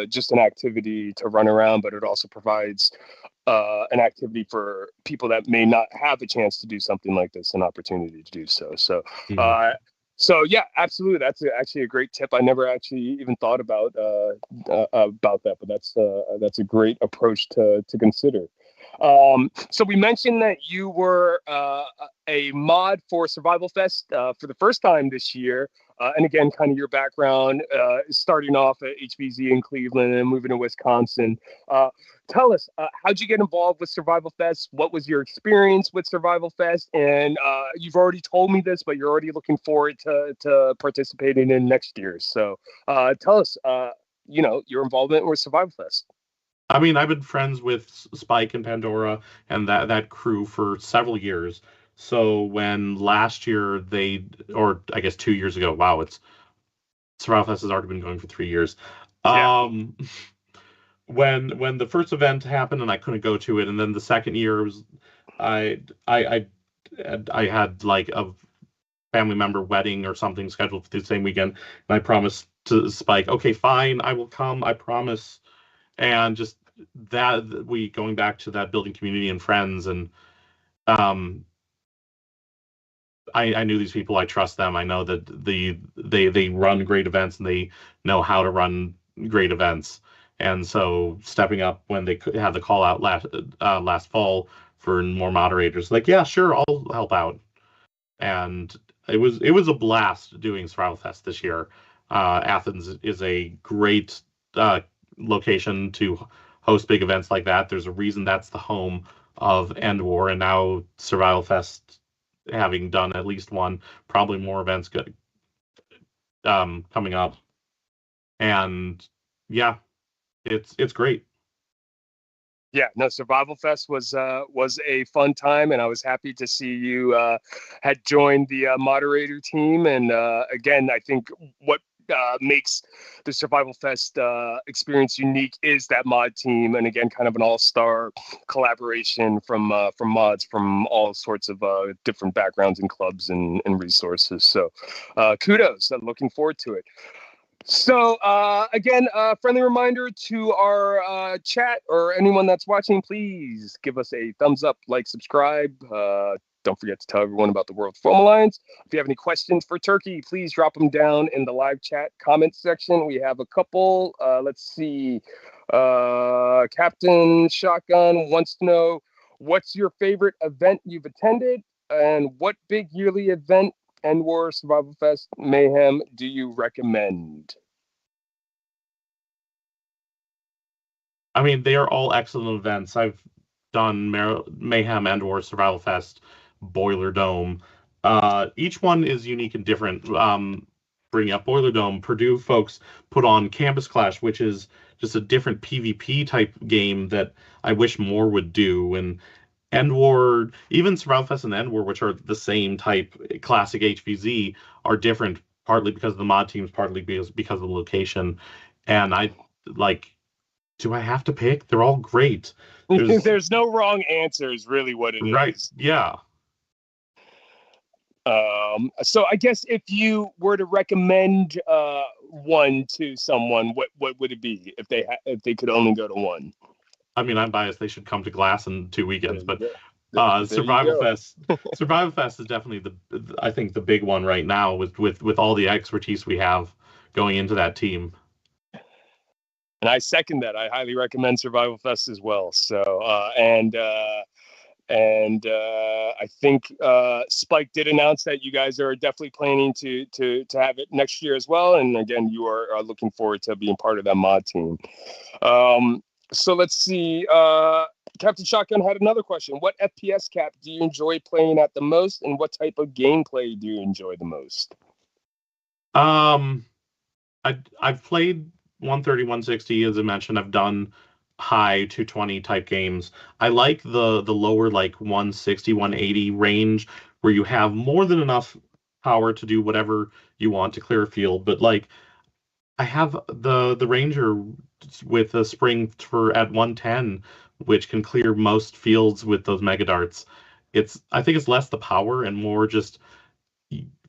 just an activity to run around, but it also provides an activity for people that may not have a chance to do something like this, an opportunity to do so. So yeah, absolutely. That's actually a great tip. I never actually even thought about that, but that's a great approach to consider. So we mentioned that you were a mod for Survival Fest for the first time this year. And again, kind of your background, starting off at HBZ in Cleveland and moving to Wisconsin. Tell us, how'd you get involved with Survival Fest? What was your experience with Survival Fest? And you've already told me this, but you're already looking forward to participating in next year. So tell us, your involvement with Survival Fest. I mean, I've been friends with Spike and Pandora and that crew for several years. So when last year or I guess 2 years ago, wow, Survival Fest has already been going for 3 years. Yeah. When the first event happened and I couldn't go to it, and then the second year was, I had like a family member wedding or something scheduled for the same weekend, and I promised to Spike, okay, fine, I will come, I promise. And just that, we going back to that building community and friends, and I knew these people, I trust them, I know that they run great events and they know how to run great events. And so stepping up when they had the call out last fall for more moderators, like, yeah, sure, I'll help out. And it was a blast doing Survival Fest this year. Athens is a great location to host big events like that. There's a reason that's the home of End War, and now Survival Fest, having done at least one, probably more events coming up. And yeah, it's great. Yeah, no, Survival Fest was a fun time, and I was happy to see you had joined the moderator team. And again, I think what makes the Survival Fest experience unique is that mod team, and again, kind of an all-star collaboration from mods from all sorts of different backgrounds and clubs and resources. So kudos. I'm looking forward to it. So again, friendly reminder to our chat or anyone that's watching, please give us a thumbs up, like, subscribe. Don't forget to tell everyone about the World Foam Alliance. If you have any questions for Turkey, please drop them down in the live chat comment section. We have a couple. Let's see. Captain Shotgun wants to know, what's your favorite event you've attended, and what big yearly event and/or Survival Fest Mayhem do you recommend? I mean, they are all excellent events. I've done Mayhem and/or Survival Fest, Boiler Dome. Each one is unique and different. Bringing up Boiler Dome, Purdue folks put on Campus Clash, which is just a different PvP type game that I wish more would do. And End War, even Survival Fest and End War, which are the same type, classic HVZ, are different, partly because of the mod teams, partly because of the location. And I like, do I have to pick? They're all great. There's no wrong answer is really what it is. Right, yeah. So I guess if you were to recommend one to someone, what would it be if they could only go to one? I mean, I'm biased. They should come to Glass in 2 weekends, but Survival Fest, Survival Fest is definitely I think the big one right now with all the expertise we have going into that team. And I second that. I highly recommend Survival Fest as well. So I think Spike did announce that you guys are definitely planning to have it next year as well. And again, you are looking forward to being part of that mod team. So let's see. Captain Shotgun had another question. What FPS cap do you enjoy playing at the most, and what type of gameplay do you enjoy the most? I've played 130, 160, as I mentioned. I've done high 220 type games. I like the lower, like 160, 180 range, where you have more than enough power to do whatever you want to clear a field. But like, I have the Ranger with a spring for at 110, which can clear most fields with those mega darts. I think it's less the power and more just,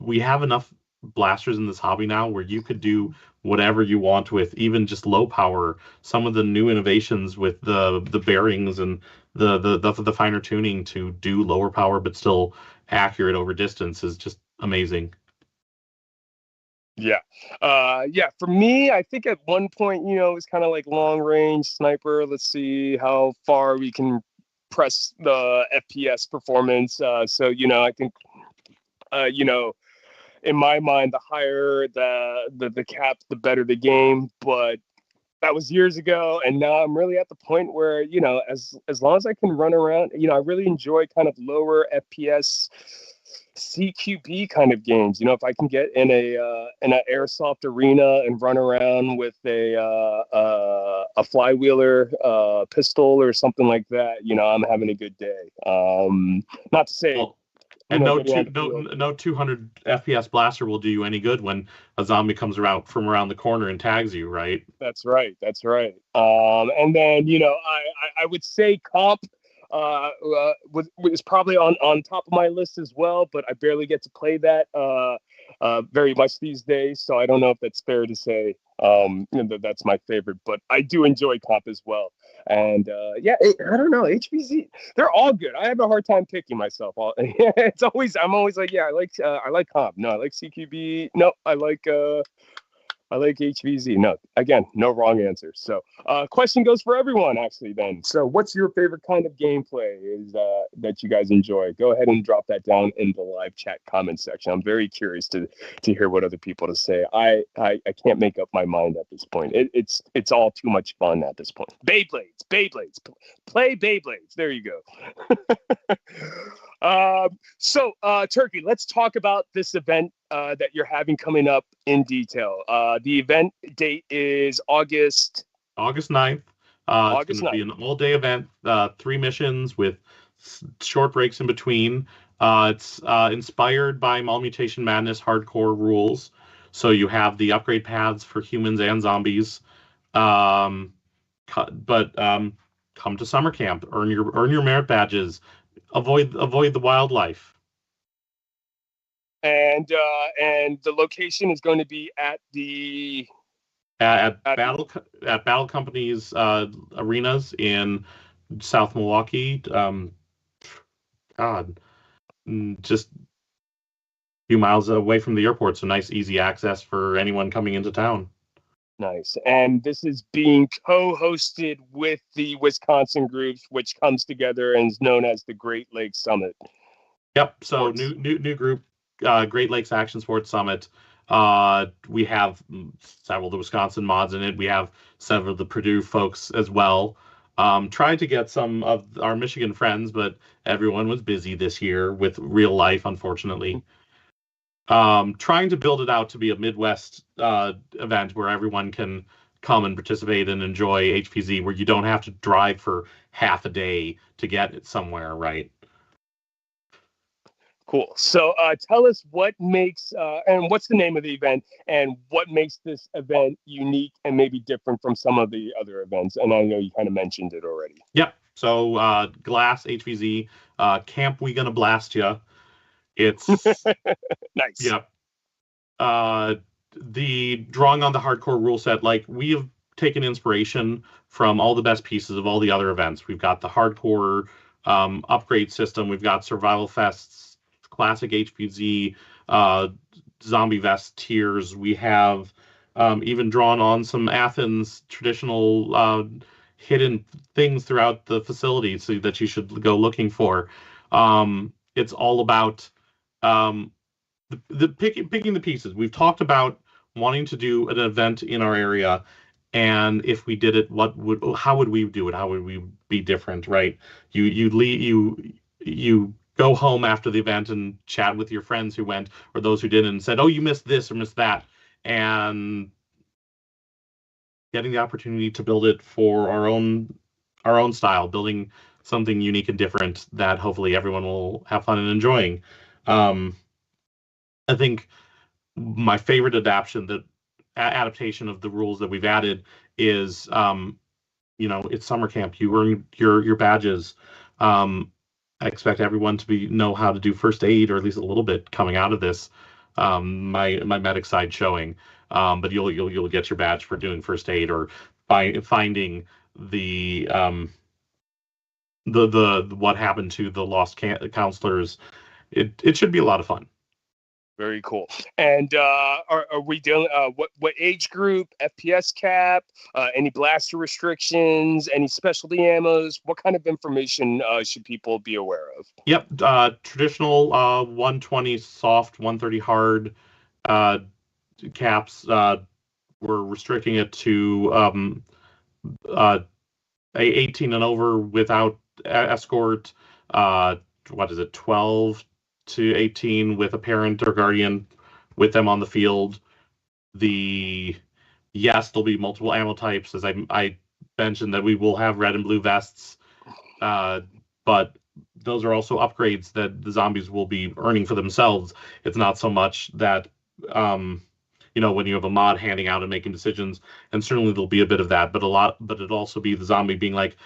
we have enough blasters in this hobby now where you could do whatever you want with even just low power. Some of the new innovations with the bearings and the finer tuning to do lower power but still accurate over distance is just amazing. Yeah. For me, I think at one point, it was kind of like long range sniper. Let's see how far we can press the FPS performance. I think, in my mind, the higher the cap, the better the game. But that was years ago, and now I'm really at the point where, as long as I can run around, I really enjoy kind of lower FPS CQB kind of games. If I can get in an airsoft arena and run around with a flywheeler pistol or something like that, I'm having a good day. Not to say. And no 200 FPS blaster will do you any good when a zombie comes around from around the corner and tags you, right? That's right. And then I would say comp was probably on top of my list as well, but I barely get to play that very much these days, so I don't know if that's fair to say that's my favorite, but I do enjoy comp as well. And I don't know, HVZ, they're all good. I have a hard time picking myself. I'm always like, I like comp. No, I like CQB. No, I like HVZ. No, again, no wrong answer. So question goes for everyone, actually, then. So what's your favorite kind of gameplay that you guys enjoy? Go ahead and drop that down in the live chat comment section. I'm very curious to hear what other people to say. I can't make up my mind at this point. It's all too much fun at this point. Beyblades. Play Beyblades. There you go. So Turkey, let's talk about this event that you're having coming up in detail. The event date is August 9th. It's going to be an all-day event, 3 missions with short breaks in between. It's inspired by Mall Mutation Madness hardcore rules. So you have the upgrade paths for humans and zombies. But come to summer camp, earn your merit badges, avoid the wildlife. And the location is going to be at the Battle Company's arenas in South Milwaukee. God, just a few miles away from the airport, so nice, easy access for anyone coming into town. Nice. And this is being co-hosted with the Wisconsin groups, which comes together and is known as the Great Lakes Summit. Yep. So new group, Great Lakes Action Sports Summit. We have several of the Wisconsin mods in it. We have several of the Purdue folks as well. Tried to get some of our Michigan friends, but everyone was busy this year with real life, unfortunately. Trying to build it out to be a Midwest event where everyone can come and participate and enjoy HPZ, where you don't have to drive for half a day to get it somewhere, right? Cool. So tell us what makes and what's the name of the event and what makes this event unique and maybe different from some of the other events. And I know you kind of mentioned it already. Yep. So GLASS HPZ, Camp We Gonna Blast Ya. It's nice. Yep. The drawing on the hardcore rule set, like we have taken inspiration from all the best pieces of all the other events. We've got the hardcore upgrade system. We've got Survival Fest's classic HPZ zombie vest tiers. We have even drawn on some Athens traditional hidden things throughout the facility so that you should go looking for. It's all about the picking the pieces. We've talked about wanting to do an event in our area, and if we did it, how would we do it? How would we be different, right? You go home after the event and chat with your friends who went or those who didn't and said, oh, you missed this or missed that, and getting the opportunity to build it for our own style, building something unique and different that hopefully everyone will have fun and enjoying. I think my favorite adaptation of the rules that we've added is, it's summer camp. You earn your badges. I expect everyone to know how to do first aid, or at least a little bit coming out of this. My medic side showing, but you'll get your badge for doing first aid or finding the what happened to the lost counselors. It should be a lot of fun. Very cool. And are we dealing what age group, FPS cap, any blaster restrictions, any specialty ammos? What kind of information should people be aware of? Yep, traditional 120 soft, 130 hard caps. We're restricting it to 18 and over without escort. What is it, 12 to 18 with a parent or guardian with them on the field. Yes, there'll be multiple ammo types, as I mentioned that we will have red and blue vests, but those are also upgrades that the zombies will be earning for themselves. It's not so much that when you have a mod handing out and making decisions, and certainly there'll be a bit of that, but it'll also be the zombie being like,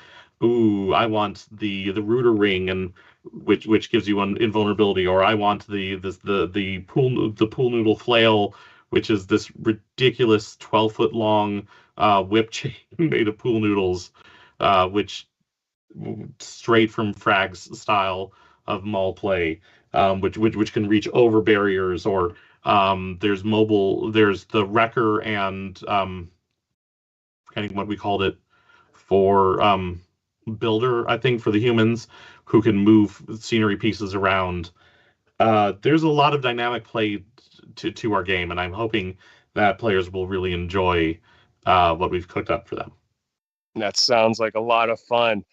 ooh, I want the rooter ring, and which gives you an invulnerability, or I want the pool noodle flail, which is this ridiculous 12-foot long whip chain made of pool noodles, which straight from Frag's style of mall play, which can reach over barriers, or there's the wrecker and forgetting what we called it for builder, I think, for the humans who can move scenery pieces around. There's a lot of dynamic play to our game, and I'm hoping that players will really enjoy what we've cooked up for them. That sounds like a lot of fun.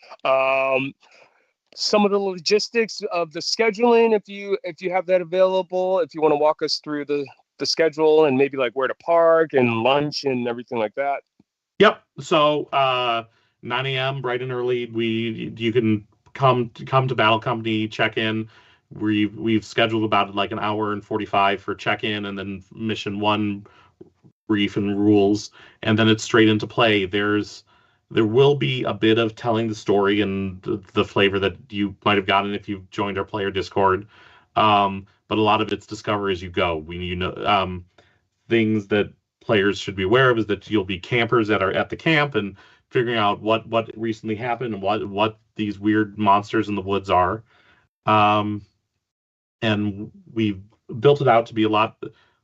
Some of the logistics of the scheduling, if you have that available, if you want to walk us through the schedule and maybe like where to park and lunch and everything like that. Yep. So 9 a.m. bright and early. You can come to Battle Company, check in. we've scheduled about like an hour and 45 for check-in, and then mission 1 brief and rules, and then it's straight into play. There will be a bit of telling the story and the flavor that you might have gotten if you've joined our player Discord. But a lot of it's discover as you go. Things that players should be aware of is that you'll be campers that are at the camp and figuring out what recently happened and what these weird monsters in the woods are. And we've built it out to be a lot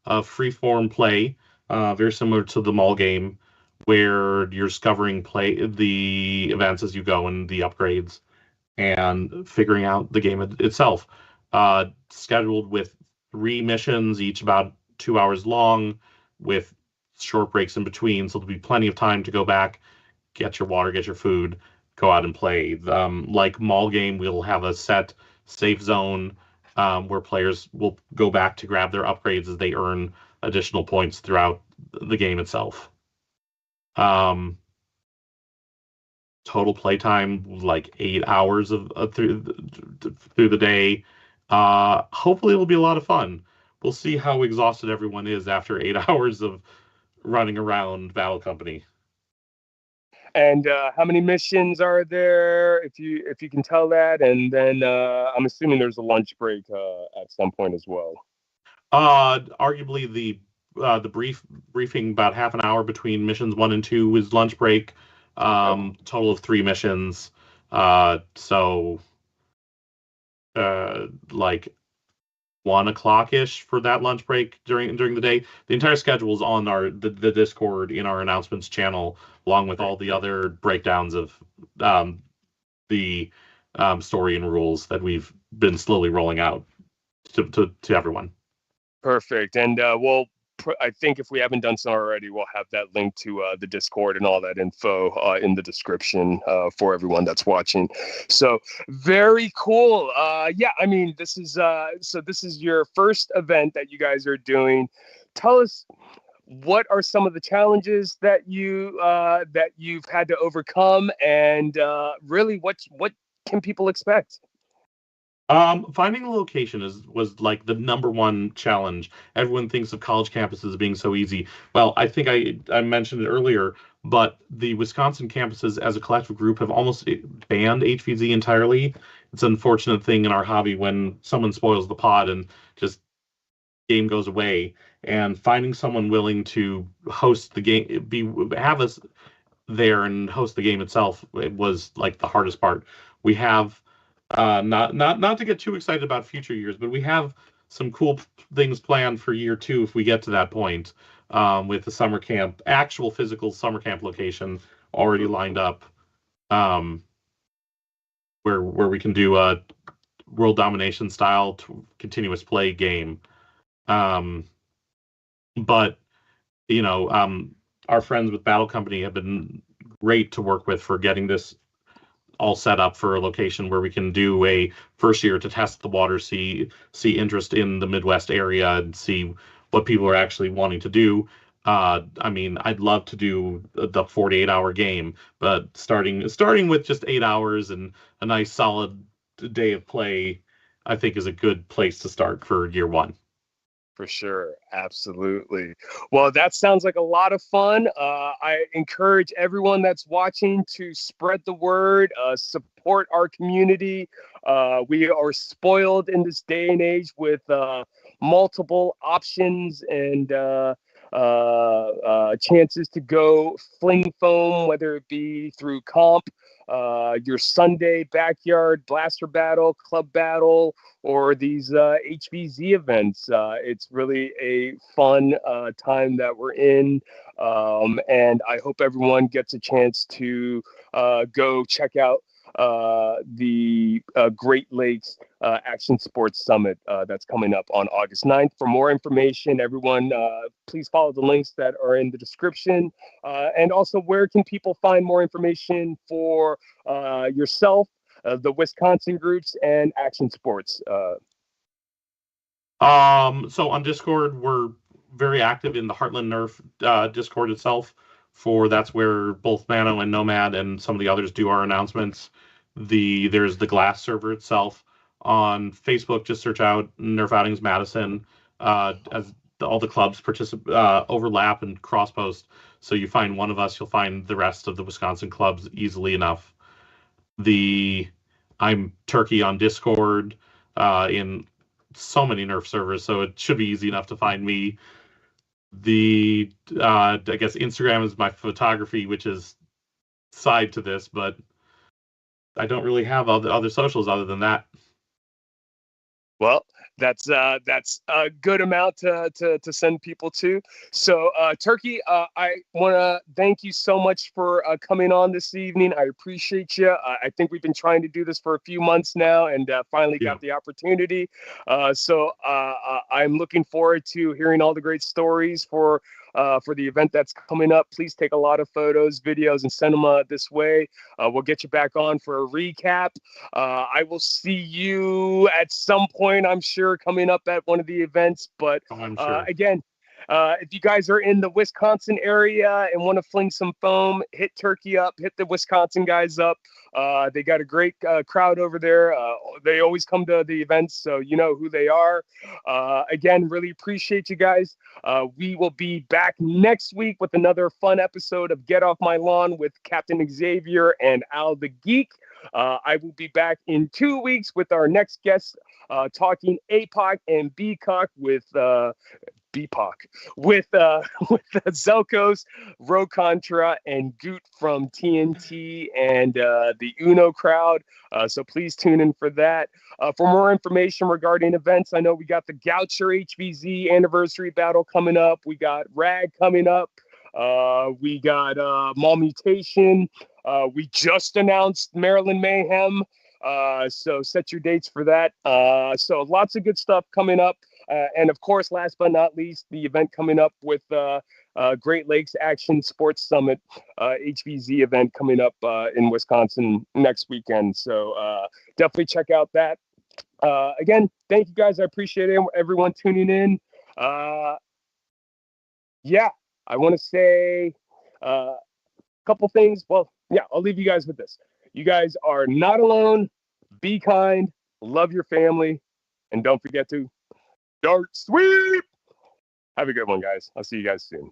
of free-form play, very similar to the mall game, where you're discovering the events as you go and the upgrades and figuring out the game itself. Scheduled with 3 missions, each about 2 hours long, with short breaks in between, so there'll be plenty of time to go back, get your water, get your food, go out and play. Like mall game, we'll have a set safe zone where players will go back to grab their upgrades as they earn additional points throughout the game itself. Total playtime like 8 hours through the day. Hopefully it'll be a lot of fun. We'll see how exhausted everyone is after 8 hours of running around Battle Company. And how many missions are there, if you can tell that? And then I'm assuming there's a lunch break at some point as well. Arguably the briefing about half an hour between missions 1 and 2 is lunch break. Total of 3 missions. So like 1 o'clock ish for that lunch break during the day. The entire schedule is on the Discord in our announcements channel, along with all the other breakdowns of the story and rules that we've been slowly rolling out to everyone. Perfect. And I think if we haven't done so already, we'll have that link to the Discord and all that info in the description for everyone that's watching. So very cool. Yeah, I mean, this is your first event that you guys are doing. Tell us, what are some of the challenges that you've had to overcome, and really what can people expect? Finding a location was like the number 1 challenge. Everyone thinks of college campuses being so easy. Well, I think I mentioned it earlier, but the Wisconsin campuses as a collective group have almost banned HVZ entirely. It's an unfortunate thing in our hobby when someone spoils the pod and just game goes away. And finding someone willing to host the game, have us there and host the game itself, it was like the hardest part. We have not to get too excited about future years, but we have some cool things planned for year 2 if we get to that point, with the summer camp, actual physical summer camp location already lined up, where we can do a world domination style continuous play game. But our friends with Battle Company have been great to work with for getting this all set up for a location where we can do a first year to test the water, see interest in the Midwest area, and see what people are actually wanting to do. I mean, I'd love to do the 48-hour game, but starting with just 8 hours and a nice solid day of play, I think is a good place to start for year 1. For sure. Absolutely. Well, that sounds like a lot of fun. I encourage everyone that's watching to spread the word, support our community. We are spoiled in this day and age with multiple options and chances to go fling foam, whether it be through comp, your Sunday backyard blaster battle, club battle, or these HVZ events. It's really a fun time that we're in, and I hope everyone gets a chance to go check out the Great Lakes Action Sports Summit that's coming up on August 9th. For more information, everyone, please follow the links that are in the description. And also, where can people find more information for yourself, the Wisconsin groups, and Action Sports? So on Discord, we're very active in the Heartland Nerf Discord itself. That's where both Mano and Nomad and some of the others do our announcements. There's the Glass server itself, On Facebook, just search out Nerf Outings Madison, as all the clubs overlap and cross post. So you find one of us, you'll find the rest of the Wisconsin clubs easily enough. I'm Turkey on Discord, in so many Nerf servers, so it should be easy enough to find me. I guess Instagram is my photography, which is side to this, but I don't really have other socials other than that. Well, that's a good amount to send people to. So, Turkey, I want to thank you so much for coming on this evening. I appreciate you. I think we've been trying to do this for a few months now, and finally got the opportunity. So I'm looking forward to hearing all the great stories for the event that's coming up. Please take a lot of photos, videos, and send them this way. We'll get you back on for a recap. I will see you at some point, I'm sure, coming up at one of the events. But I'm sure. Again, if you guys are in the Wisconsin area and want to fling some foam, hit Turkey up, hit the Wisconsin guys up. They got a great crowd over there. They always come to the events, so you know who they are. Again, really appreciate you guys. We will be back next week with another fun episode of Get Off My Lawn with Captain Xavier and Al the Geek. I will be back in 2 weeks with our next guest, talking APOC and BPOC with Zelkos, Ro Contra, and Goot from TNT and the Uno crowd. So please tune in for that. For more information regarding events, I know we got the Goucher HVZ anniversary battle coming up. We got RAG coming up. We got Mall Mutation. We just announced Maryland Mayhem. So set your dates for that. So lots of good stuff coming up. And of course, last but not least, the event coming up with Great Lakes Action Sports Summit, HVZ event coming up in Wisconsin next weekend. So definitely check out that. Again, thank you guys. I appreciate everyone tuning in. Yeah, I want to say a couple things. Well, yeah, I'll leave you guys with this. You guys are not alone. Be kind, love your family, and don't forget to dart sweep. Have a good one, guys. I'll see you guys soon.